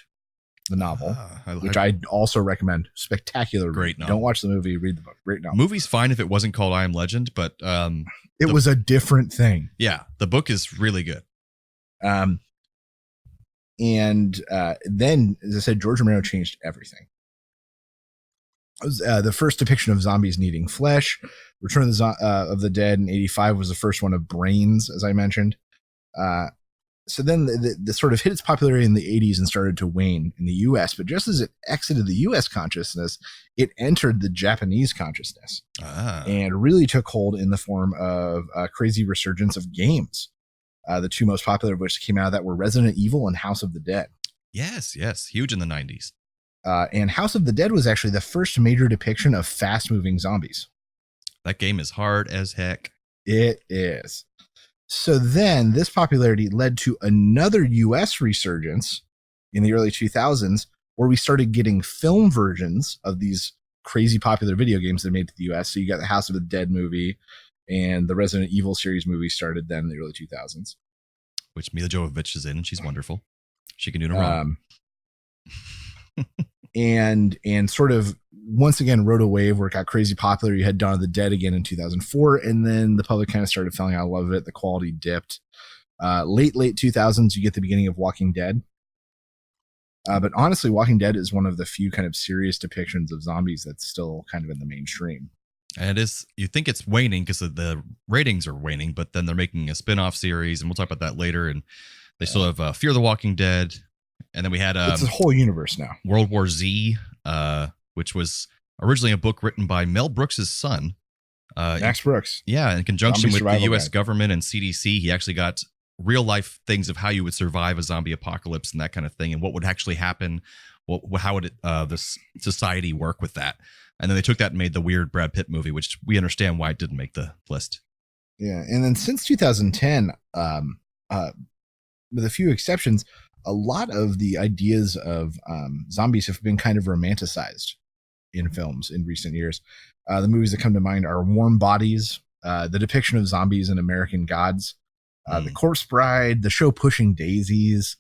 the novel, which I also recommend. Spectacular. Great novel. Don't watch the movie, read the book. Great novel. Movie's fine if it wasn't called I Am Legend, but it was a different thing. Yeah, the book is really good. And then, as I said, George Romero changed everything. It was, the first depiction of zombies needing flesh. Return of the Dead in 1985 was the first one of brains, as I mentioned. So then the sort of hit its popularity in the 1980s and started to wane in the U.S. But just as it exited the U.S. consciousness, it entered the Japanese consciousness and really took hold in the form of a crazy resurgence of games. The two most popular of which came out of that were Resident Evil and House of the Dead. Yes, huge in the 90s. And House of the Dead was actually the first major depiction of fast-moving zombies. That game is hard as heck. It is. So then this popularity led to another U.S. resurgence in the early 2000s, where we started getting film versions of these crazy popular video games that made to the U.S. So you got the House of the Dead movie and the Resident Evil series movie started then in the early 2000s. Which Mila Jovovich is in, and she's wonderful. She can do no wrong. And sort of once again rode a wave where it got crazy popular. You had Dawn of the Dead again in 2004, and then the public kind of started falling out of love with it. The quality dipped. Late 2000s, you get the beginning of Walking Dead. But honestly, Walking Dead is one of the few kind of serious depictions of zombies that's still kind of in the mainstream. And it is, you think it's waning because the ratings are waning, but then they're making a spin-off series, and we'll talk about that later. And they still have Fear the Walking Dead. And then we had it's a whole universe now. World War Z, which was originally a book written by Mel Brooks' son. Max Brooks. Yeah, in conjunction with the U.S. guide. government and CDC, he actually got real-life things of how you would survive a zombie apocalypse and that kind of thing, and what would actually happen, how would this society work with that. And then they took that and made the weird Brad Pitt movie, which we understand why it didn't make the list. Yeah, and then since 2010, with a few exceptions, a lot of the ideas of zombies have been kind of romanticized in films in recent years. The movies that come to mind are Warm Bodies, the depiction of zombies in American Gods, The Corpse Bride, the show Pushing Daisies,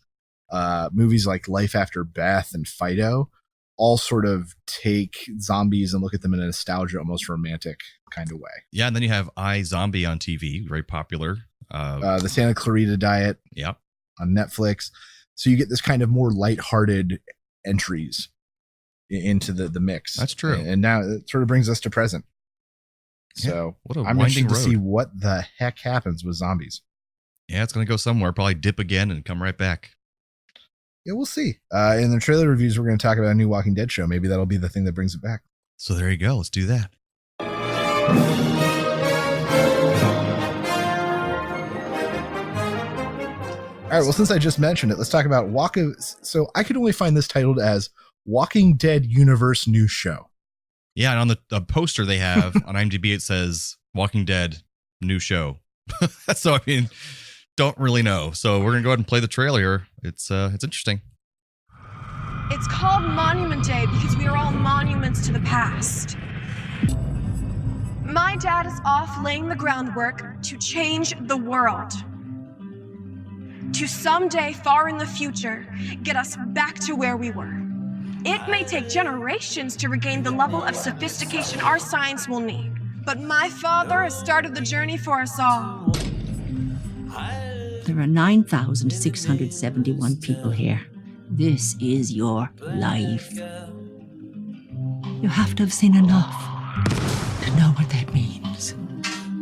movies like Life After Beth and Fido, all sort of take zombies and look at them in a nostalgia, almost romantic kind of way. Yeah, and then you have iZombie on TV, very popular. The Santa Clarita Diet on Netflix. So you get this kind of more lighthearted entries into the mix. That's true. And now it sort of brings us to present. So what a I'm winding interested to road. see what the heck happens with zombies. Yeah, it's going to go somewhere, probably dip again and come right back. Yeah, we'll see. In the trailer reviews, we're going to talk about a new Walking Dead show. Maybe that'll be the thing that brings it back. So there you go. Let's do that. All right, well, since I just mentioned it, let's talk about So I could only find this titled as Walking Dead Universe New Show. Yeah, and on the poster they have on IMDb, it says Walking Dead new show. So, I mean, don't really know. So we're going to go ahead and play the trailer here. It's interesting. It's called Monument Day because we are all monuments to the past. My dad is off laying the groundwork to change the world. To someday, far in the future, get us back to where we were. It may take generations to regain the level of sophistication our science will need. But my father has started the journey for us all. There are 9,671 people here. This is your life. You have to have seen enough to know what that means.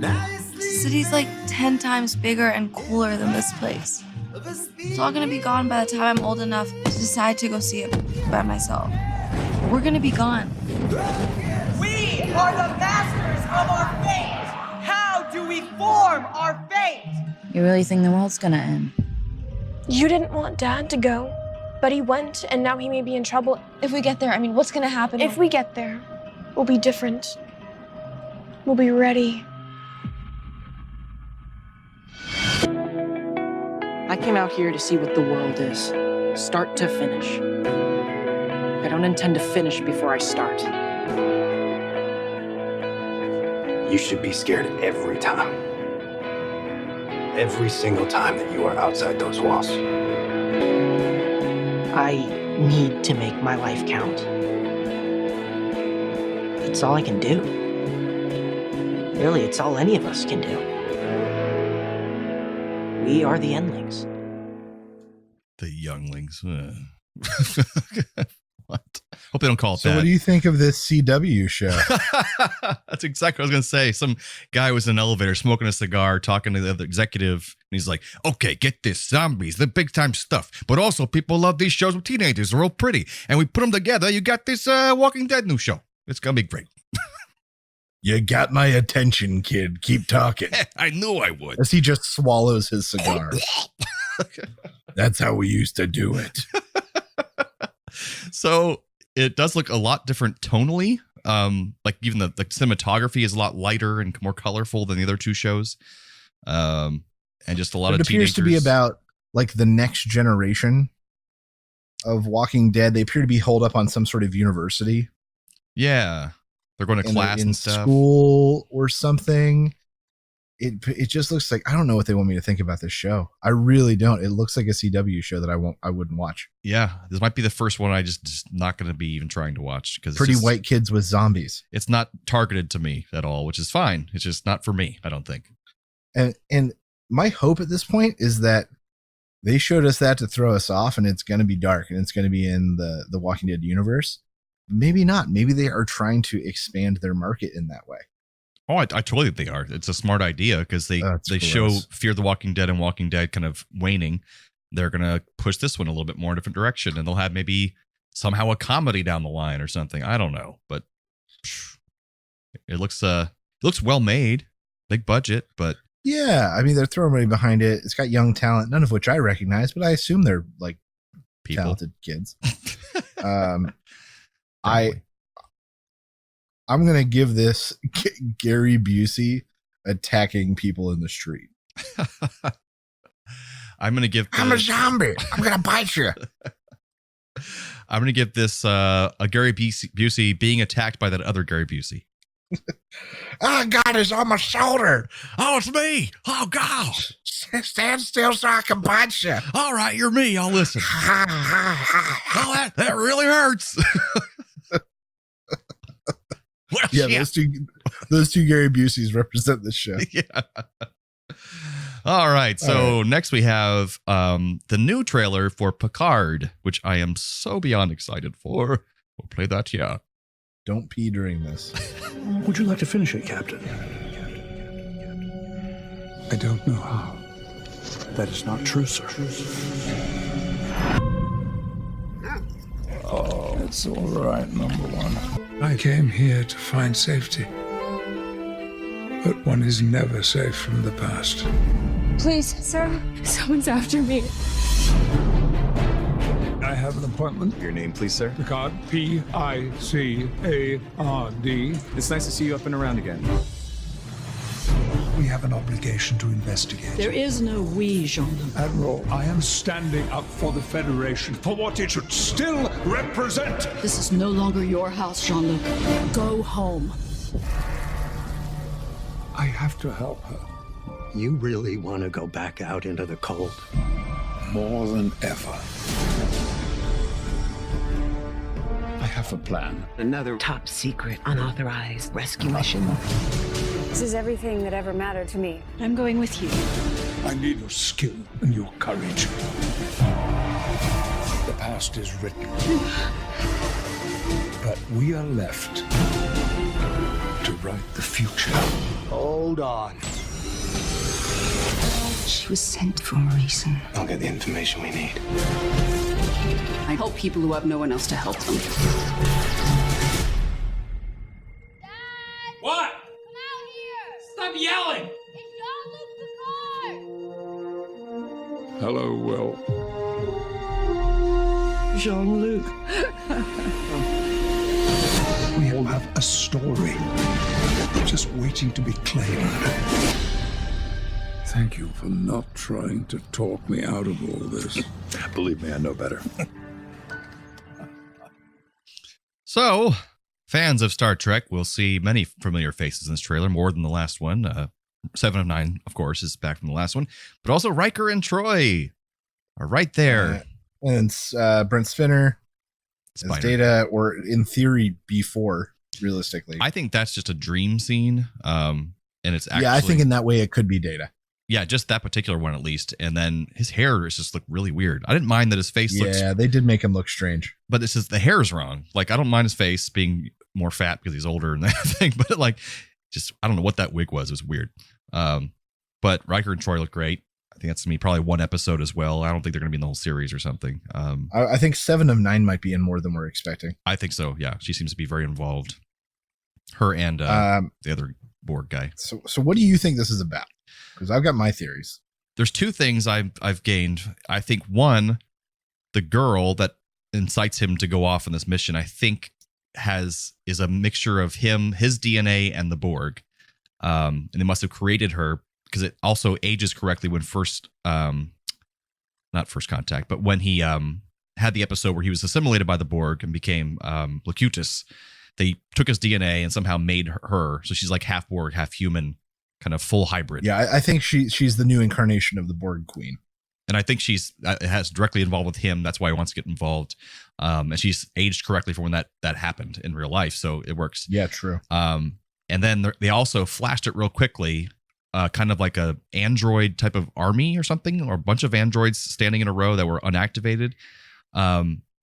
The city's like 10 times bigger and cooler than this place. It's all gonna be gone by the time I'm old enough to decide to go see it by myself. We're gonna be gone. We are the masters of our fate! How do we form our fate? You really think the world's gonna end? You didn't want Dad to go, but he went, and now he may be in trouble. If we get there, I mean, what's gonna happen? If we get there, we'll be different. We'll be ready. I came out here to see what the world is, start to finish. I don't intend to finish before I start. You should be scared every time. Every single time that you are outside those walls. I need to make my life count. It's all I can do. Really, it's all any of us can do. We are the endlings. The younglings. What? Hope they don't call it So that. what do you think of this CW show? That's exactly what I was going to say. Some guy was in an elevator smoking a cigar, talking to the other executive, and he's like, okay, get this, zombies, the big time stuff. But also people love these shows with teenagers. They're all pretty. And we put them together. You got this Walking Dead new show. It's going to be great. You got my attention, kid. Keep talking. I knew I would. As he just swallows his cigar. That's how we used to do it. So it does look a lot different tonally. Like even the cinematography is a lot lighter and more colorful than the other two shows. And just a lot of teenagers. It appears to be about like the next generation of Walking Dead. They appear to be holed up on some sort of university. Yeah. They're going to class in and stuff. School or something. It just looks like, I don't know what they want me to think about this show. I really don't. It looks like a CW show that I wouldn't watch. Yeah, this might be the first one I just not going to be even trying to watch because Pretty white kids with zombies. It's not targeted to me at all, which is fine. It's just not for me, I don't think. And my hope at this point is that they showed us that to throw us off, and it's going to be dark, and it's going to be in the Walking Dead universe. Maybe not. Maybe they are trying to expand their market in that way. Oh, I totally think they are. It's a smart idea because they show Fear the Walking Dead and Walking Dead kind of waning. They're going to push this one a little bit more in a different direction, and they'll have maybe somehow a comedy down the line or something. I don't know, but it looks well made, big budget, but yeah, I mean they're throwing money behind it. It's got young talent, none of which I recognize, but I assume they're like people. Talented kids. I'm going to give this Gary Busey attacking people in the street. I'm going to give. I'm a zombie. I'm going to bite you. I'm going to give this a Gary Busey being attacked by that other Gary Busey. Oh, God, it's on my shoulder. Oh, it's me. Oh, God. Stand still so I can bite you. All right, you're me. I'll listen. Oh, that really hurts. Well, yeah, those two Gary Buseys represent this show. Yeah. All right. So next we have the new trailer for Picard, which I am so beyond excited for. We'll play that here. Don't pee during this. Would you like to finish it, Captain? I don't know how. That is not true, sir. Oh, it's all right, number one. I came here to find safety. But one is never safe from the past. Please, sir. Someone's after me. I have an appointment. Your name, please, sir? Picard. Picard. It's nice to see you up and around again. We have an obligation to investigate. There is no we, Jean-Luc. Admiral, I am standing up for the Federation, for what it should still represent. This is no longer your house, Jean-Luc. Go home. I have to help her. You really want to go back out into the cold? More than ever. I have a plan. Another top secret, unauthorized rescue mission. This is everything that ever mattered to me. I'm going with you. I need your skill and your courage. The past is written. But we are left to write the future. Hold on. She was sent for a reason. I'll get the information we need. I help people who have no one else to help them. Dad! What? Come out here! Stop yelling! It's Jean-Luc Picard! Hello, Will. Jean-Luc. We have a story just waiting to be claimed. Thank you for not trying to talk me out of all this. Believe me, I know better. So, fans of Star Trek will see many familiar faces in this trailer, more than the last one. 7 of 9, of course, is back from the last one. But also Riker and Troy are right there. And Brent Spinner as Data, or in theory, B4, realistically. I think that's just a dream scene. And it's actually... Yeah, I think in that way it could be Data. Yeah, just that particular one at least. And then his hair is just look really weird. I didn't mind that his face looks... Yeah, they did make him look strange. But this is the hair is wrong. Like, I don't mind his face being more fat because he's older and that thing. But like, just, I don't know what that wig was. It was weird. But Riker and Troy look great. I think that's going to be probably one episode as well. I don't think they're going to be in the whole series or something. I think 7 of 9 might be in more than we're expecting. I think so, yeah. She seems to be very involved. Her and the other Borg guy. So what do you think this is about? Because I've got my theories. There's two things I've gained. I think one, the girl that incites him to go off on this mission, I think is a mixture of his DNA and the Borg. And they must have created her because it also ages correctly when not first contact, but when he had the episode where he was assimilated by the Borg and became Locutus. They took his DNA and somehow made her. So she's like half Borg, half human, kind of full hybrid. Yeah, I think she's the new incarnation of the Borg Queen. And I think she's has directly involved with him. That's why he wants to get involved. And she's aged correctly for when that happened in real life. So it works. Yeah, true. And then they also flashed it real quickly, kind of like a android type of army or something, or a bunch of androids standing in a row that were unactivated.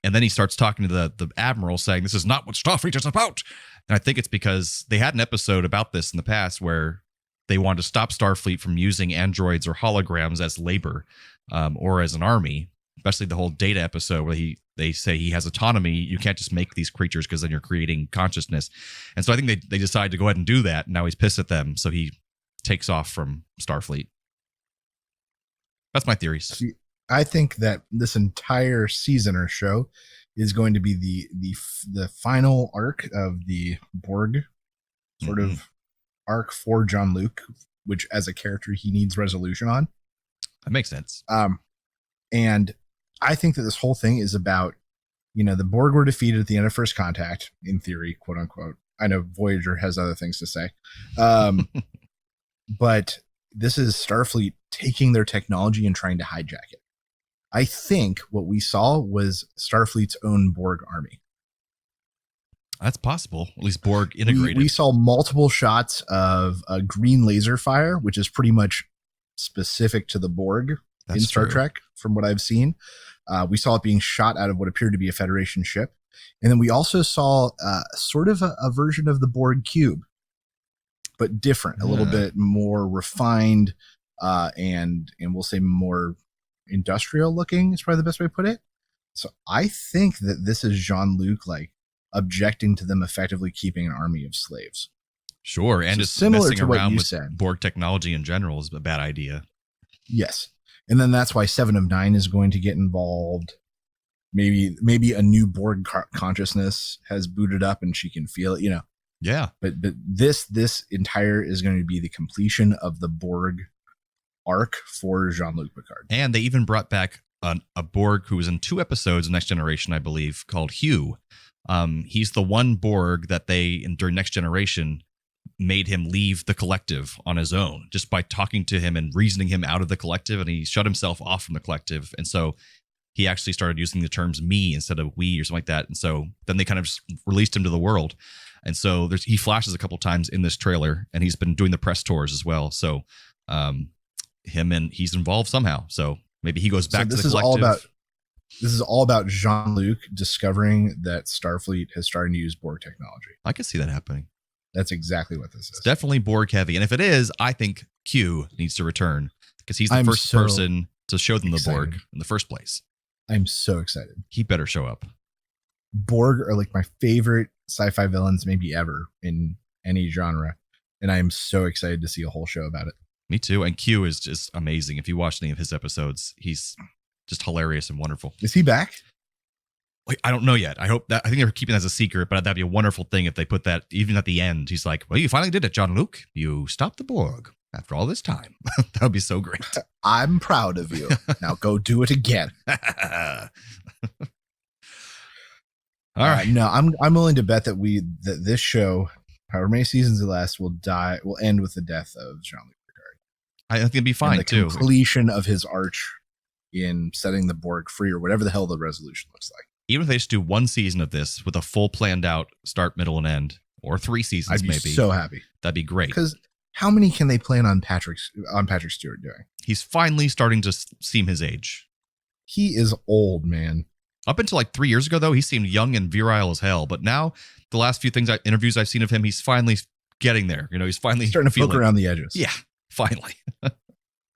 And then he starts talking to the admiral saying, this is not what Starfleet is about. And I think it's because they had an episode about this in the past where they wanted to stop Starfleet from using androids or holograms as labor or as an army, especially the whole Data episode where they say he has autonomy. You can't just make these creatures because then you're creating consciousness. And so I think they decided to go ahead and do that. And now he's pissed at them. So he takes off from Starfleet. That's my theories. See, I think that this entire season or show is going to be the final arc of the Borg sort of arc for Jean-Luc, which as a character he needs resolution on. That makes sense. And I think that this whole thing is about, the Borg were defeated at the end of First Contact, in theory, quote unquote. I know Voyager has other things to say. But this is Starfleet taking their technology and trying to hijack it. I think what we saw was Starfleet's own Borg army. That's possible. At least Borg integrated. We saw multiple shots of a green laser fire, which is pretty much specific to the Borg in Star Trek, from what I've seen. We saw it being shot out of what appeared to be a Federation ship. And then we also saw sort of a version of the Borg cube, but different, a little bit more refined, and we'll say more industrial looking is probably the best way to put it. So I think that this is Jean-Luc objecting to them effectively keeping an army of slaves. Sure, and so just similar messing to what around you with said. Borg technology in general is a bad idea. Yes. And then that's why 7 of 9 is going to get involved. Maybe a new Borg consciousness has booted up and she can feel it, Yeah. But this entire is going to be the completion of the Borg arc for Jean-Luc Picard. And they even brought back a Borg who was in 2 episodes of Next Generation, I believe, called Hugh. He's the one Borg that during Next Generation, made him leave the collective on his own just by talking to him and reasoning him out of the collective, and he shut himself off from the collective. And so he actually started using the terms me instead of we or something like that. And so then they kind of just released him to the world. And so he flashes a couple times in this trailer, and he's been doing the press tours as well. So he's involved somehow. So maybe he goes back to the collective. This is all about Jean-Luc discovering that Starfleet has started to use Borg technology. I can see that happening. That's exactly what this is. It's definitely Borg heavy. And if it is, I think Q needs to return because he's the first person to show them the Borg in the first place. I'm so excited. He better show up. Borg are like my favorite sci-fi villains maybe ever in any genre. And I'm so excited to see a whole show about it. Me too. And Q is just amazing. If you watch any of his episodes, he's just hilarious and wonderful. Is he back? Wait, I don't know yet. I think they're keeping it as a secret, but that'd be a wonderful thing if they put that even at the end. He's like, well, you finally did it, Jean-Luc. You stopped the Borg after all this time. That would be so great. I'm proud of you. Now go do it again. All right. No, I'm willing to bet that this show, however many seasons it lasts, will end with the death of Jean-Luc Picard. I think it'd be fine too. The completion of his arch in setting the Borg free, or whatever the hell the resolution looks like. Even if they just do 1 season of this with a full planned out start, middle, and end, or 3 seasons, I'd be maybe so happy. That'd be great. Because how many can they plan on Patrick Stewart doing? He's finally starting to seem his age. He is old, man. Up until like 3 years ago, though, he seemed young and virile as hell. But now, the last few interviews I've seen of him, he's finally getting there. He's finally starting to poke around the edges. Yeah, finally.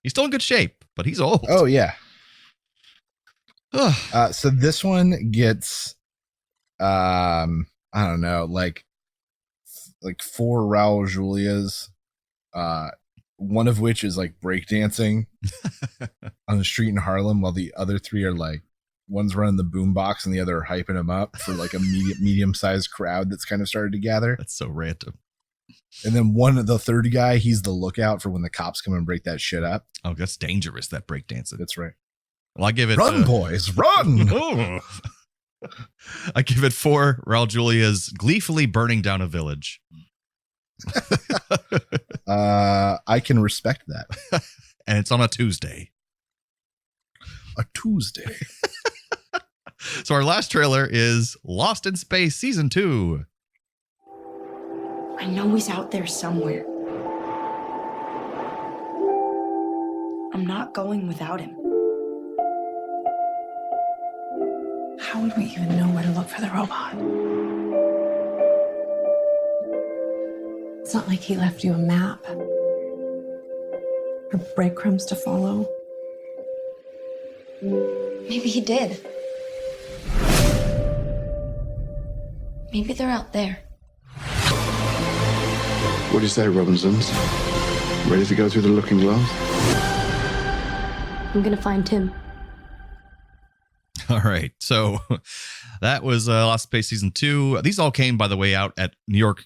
He's still in good shape, but he's old. Oh yeah. So this one gets, I don't know, like 4 Raul Julias, one of which is like breakdancing on the street in Harlem, while the other 3 are like, one's running the boombox and the other are hyping him up for like a medium-sized crowd that's kind of started to gather. That's so random. And then the third guy, he's the lookout for when the cops come and break that shit up. Oh, that's dangerous, that breakdancing. That's right. Well, I give it run, boys, run. I give it 4 Raul Julia's gleefully burning down a village. I can respect that. And it's on a Tuesday. A Tuesday. So our last trailer is Lost in Space Season 2. I know he's out there somewhere. I'm not going without him. How would we even know where to look for the robot? It's not like he left you a map or breadcrumbs to follow. Maybe he did. Maybe they're out there. What do you say, Robinsons? Ready to go through the looking glass? I'm gonna find Tim. All right. So that was Lost in Space Season 2. These all came, by the way, out at New York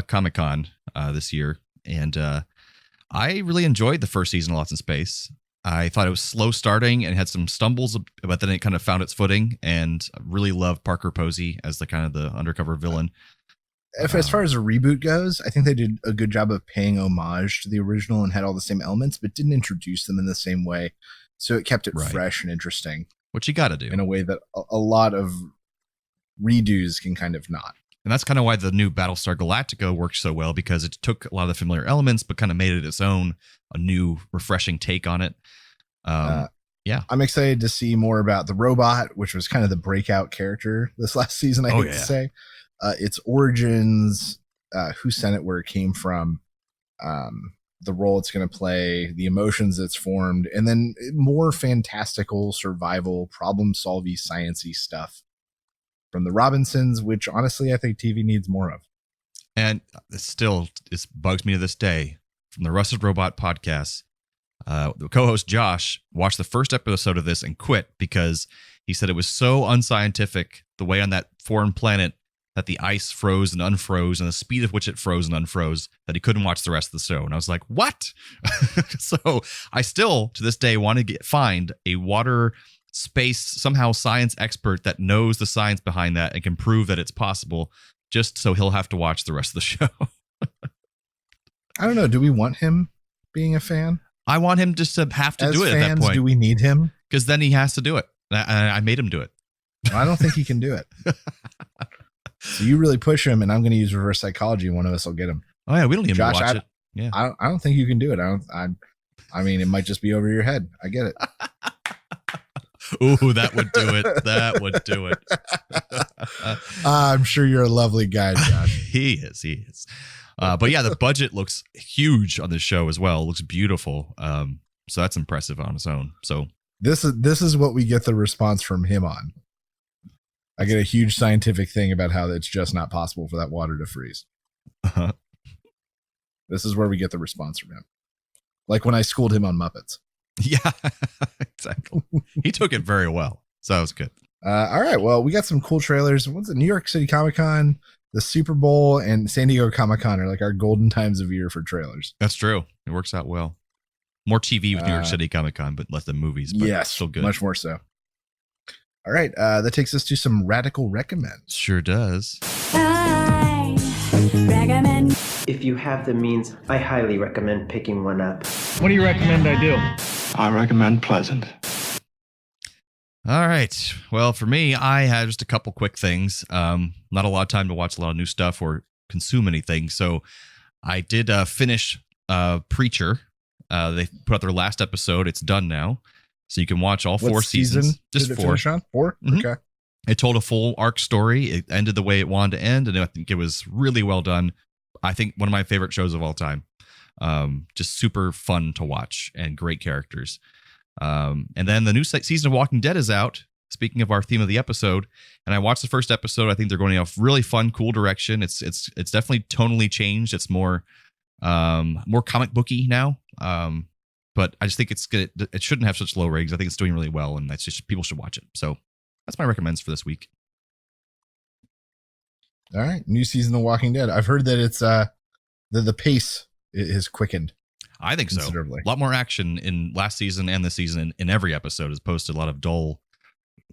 Comic-Con this year. And I really enjoyed the first season of Lost in Space. I thought it was slow starting and had some stumbles, but then it kind of found its footing, and I really loved Parker Posey as the kind of the undercover villain. As far as a reboot goes, I think they did a good job of paying homage to the original and had all the same elements, but didn't introduce them in the same way. So it kept it fresh and interesting. Which you got to do. In a way that a lot of redos can kind of not. And that's kind of why the new Battlestar Galactica worked so well, because it took a lot of the familiar elements, but kind of made it its own, a new, refreshing take on it. Yeah. I'm excited to see more about the robot, which was kind of the breakout character this last season, I hate to say. Its origins, who sent it, where it came from, the role it's going to play, the emotions it's formed, and then more fantastical survival, problem-solving, sciencey stuff from the Robinsons, which honestly I think TV needs more of. And it bugs me to this day, from the Rusted Robot podcast, the co-host Josh watched the first episode of this and quit because he said it was so unscientific, the way on that foreign planet that the ice froze and unfroze and the speed of which it froze and unfroze, that he couldn't watch the rest of the show. And I was like, what? So I still, to this day, want to find a water space, somehow science expert that knows the science behind that and can prove that it's possible, just so he'll have to watch the rest of the show. I don't know. Do we want him being a fan? I want him just to have to As do it fans, at that point. Do we need him? Because then he has to do it. I made him do it. Well, I don't think he can do it. So you really push him, and I'm going to use reverse psychology. One of us will get him. Oh yeah, we don't even Josh, watch it. Yeah, I don't think you can do it. I mean, it might just be over your head. I get it. Ooh, that would do it. That would do it. I'm sure you're a lovely guy, Josh. He is. But yeah, the budget looks huge on this show as well. It looks beautiful. So that's impressive on its own. So this is what we get the response from him on. I get a huge scientific thing about how it's just not possible for that water to freeze. Uh-huh. This is where we get the response from him. Like when I schooled him on Muppets. Yeah, exactly. He took it very well. So that was good. All right. Well, we got some cool trailers. What's it? New York City Comic Con, the Super Bowl, and San Diego Comic Con are like our golden times of year for trailers. That's true. It works out well. More TV with New York City Comic Con, but less than movies. But yes, still good. Much more so. All right. That takes us to some radical recommends. Sure does. I recommend. If you have the means, I highly recommend picking one up. What do you recommend I do? I recommend Pleasant. All right. Well, for me, I had just a couple quick things. Not a lot of time to watch a lot of new stuff or consume anything. So I did finish Preacher. They put out their last episode. It's done now. So you can watch all 4 seasons. Just 4. Finish on? 4? Mm-hmm. Okay. It told a full arc story. It ended the way it wanted to end, and I think it was really well done. I think one of my favorite shows of all time. Just super fun to watch and great characters. And then the new season of Walking Dead is out. Speaking of our theme of the episode, and I watched the first episode. I think they're going in a really fun, cool direction. It's definitely tonally changed. It's more comic booky now. But I just think it shouldn't have such low ratings. I think it's doing really well, and that's just people should watch it. So that's my recommends for this week. All right, new season of Walking Dead. I've heard that it's the pace is quickened. I think so. Considerably. A lot more action in last season and this season in every episode, as opposed to a lot of dull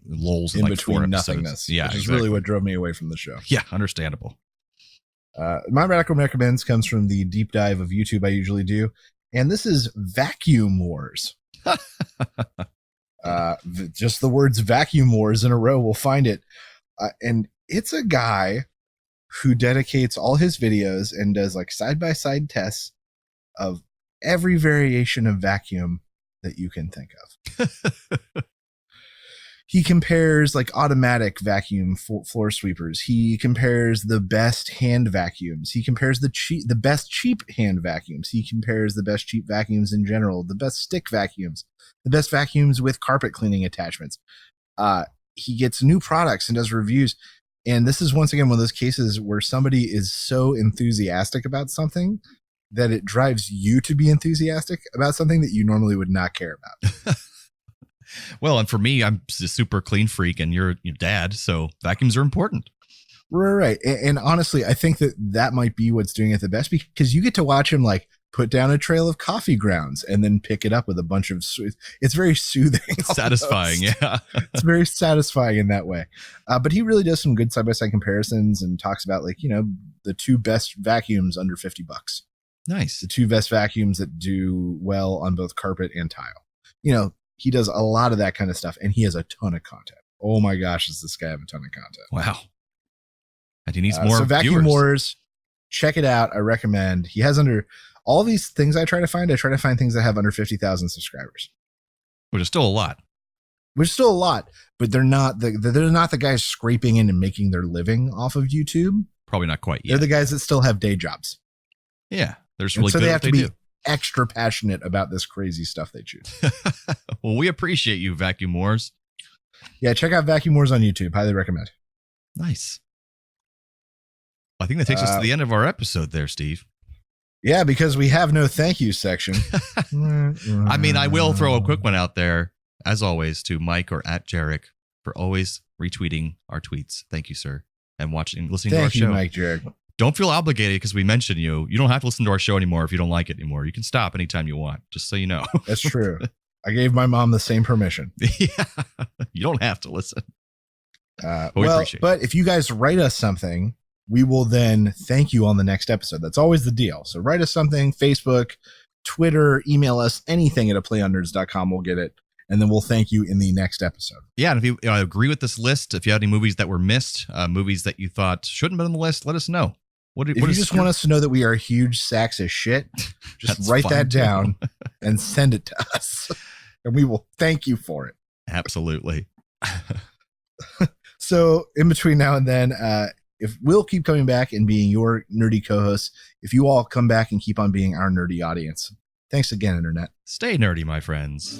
lulls in like between 4 nothingness. Yeah, which is really what drove me away from the show. Yeah, understandable. My radical recommends comes from the deep dive of YouTube I usually do, and this is Vacuum Wars. Just the words Vacuum Wars in a row, we'll find it. And it's a guy who dedicates all his videos and does like side-by-side tests of every variation of vacuum that you can think of. He compares like automatic vacuum floor sweepers. He compares the best hand vacuums. He compares the best cheap hand vacuums. He compares the best cheap vacuums in general, the best stick vacuums, the best vacuums with carpet cleaning attachments. He gets new products and does reviews. And this is once again one of those cases where somebody is so enthusiastic about something that it drives you to be enthusiastic about something that you normally would not care about. Well, and for me, I'm a super clean freak, and you're your dad, so vacuums are important. Right. And honestly, I think that might be what's doing it the best, because you get to watch him like put down a trail of coffee grounds and then pick it up with a bunch of it's very soothing. Satisfying. Yeah. It's very satisfying in that way. But he really does some good side-by-side comparisons and talks about like, the two best vacuums under $50. Nice. The two best vacuums that do well on both carpet and tile. He does a lot of that kind of stuff, and he has a ton of content. Oh my gosh, does this guy have a ton of content? Wow. And he needs more so Vacuum viewers. Wars, check it out. I recommend. He has under all these things I try to find things that have under 50,000 subscribers. Which is still a lot. But they're not the guys scraping in and making their living off of YouTube. Probably not quite yet. They're the guys that still have day jobs. Yeah. They're just really so good they at have what to they be do. extra passionate about this crazy stuff they choose. Well, we appreciate you, Vacuum Wars. Yeah, check out Vacuum Wars on YouTube. Highly recommend. Nice. I think that takes us to the end of our episode there, Steve. Yeah, because we have no thank you section. I mean, I will throw a quick one out there, as always, to Mike or @Jarek for always retweeting our tweets. Thank you, sir. And listening to our show. Mike Jarek. Don't feel obligated because we mentioned you. You don't have to listen to our show anymore if you don't like it anymore. You can stop anytime you want, just so you know. That's true. I gave my mom the same permission. Yeah, you don't have to listen. But we appreciate it. But if you guys write us something, we will then thank you on the next episode. That's always the deal. So write us something, Facebook, Twitter, email us, anything at aplayonnerds.com. We'll get it. And then we'll thank you in the next episode. Yeah, and if you agree with this list, if you had any movies that were missed, movies that you thought shouldn't have been on the list, let us know. If you just want us to know that we are huge sacks of shit, just write that down and send it to us. And we will thank you for it. Absolutely. So in between now and then, if we'll keep coming back and being your nerdy co-hosts, if you all come back and keep on being our nerdy audience. Thanks again, Internet. Stay nerdy, my friends.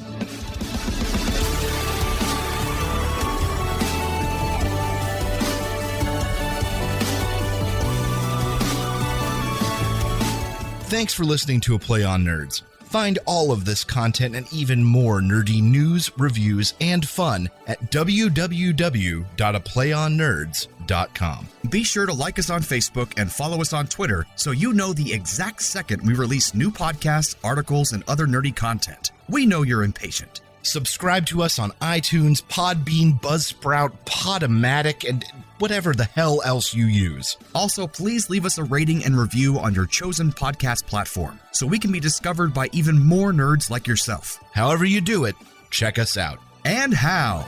Thanks for listening to A Play on Nerds. Find all of this content and even more nerdy news, reviews, and fun at www.aplayonnerds.com. Be sure to like us on Facebook and follow us on Twitter so you know the exact second we release new podcasts, articles, and other nerdy content. We know you're impatient. Subscribe to us on iTunes, Podbean, Buzzsprout, Podomatic, and whatever the hell else you use. Also, please leave us a rating and review on your chosen podcast platform so we can be discovered by even more nerds like yourself. However you do it, check us out. And how.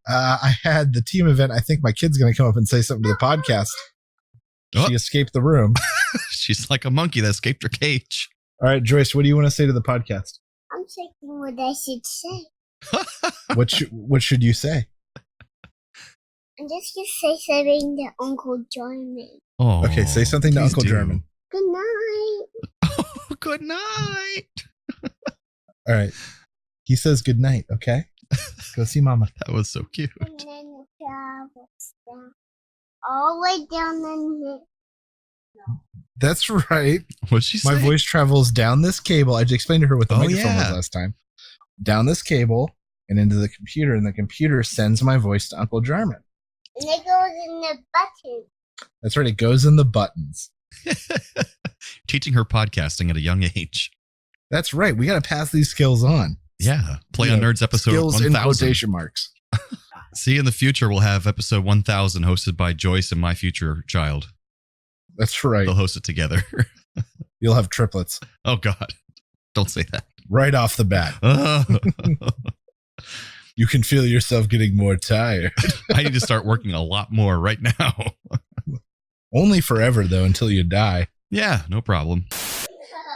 I had the team event. I think my kid's going to come up and say something to the podcast. She escaped the room. She's like a monkey that escaped her cage. All right, Joyce, what do you want to say to the podcast? I'm checking what I should say. What should you say? I'm just going to say something to Uncle German. Oh, okay, say something to Uncle German. Good night. Oh, good night. All right. He says good night, okay? Go see Mama. That was so cute. And then the travels down. All the way down the That's right. What'd she say? My voice travels down this cable. I just explained to her what the microphone was last time. Down this cable and into the computer, and the computer sends my voice to Uncle Jarman. And it goes in the button. That's right. It goes in the buttons. Teaching her podcasting at a young age. That's right. We got to pass these skills on. Yeah. Play on Nerds episode skills 1000. in quotation marks. See, in the future, we'll have episode 1000 hosted by Joyce and my future child. That's right. They'll host it together. You'll have triplets. Oh, God. Don't say that. Right off the bat. You can feel yourself getting more tired. I need to start working a lot more right now. Only forever, though, until you die. Yeah, no problem.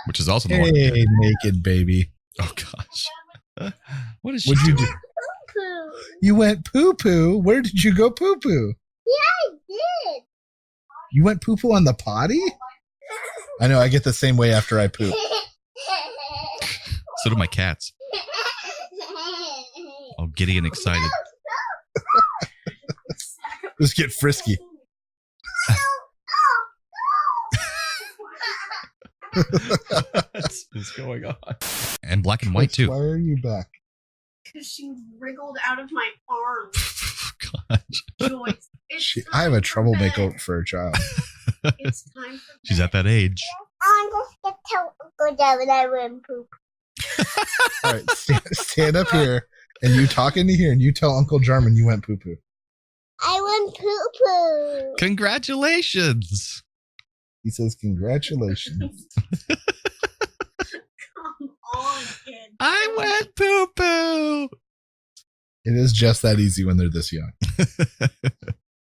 Which is also more. Hey, naked baby. Oh, gosh. What is What'd you do? You went poo-poo. Where did you go poo-poo? Yeah, I did. You went poo-poo on the potty? I know, I get the same way after I poop. So do my cats. All giddy and excited. Let's get frisky. What's going on? And black and white, too. Why are you back? Because she wriggled out of my arm. Gosh. Joyce. I have a troublemaker for a child. It's time for She's at that age. I'm just gonna tell Uncle Dad that I went poop. All right, stand up here, and you talk into here, and you tell Uncle Jarman you went poo poo. I went poo poo. Congratulations. He says, "Congratulations." Come on, kid. I went poo poo. It is just that easy when they're this young.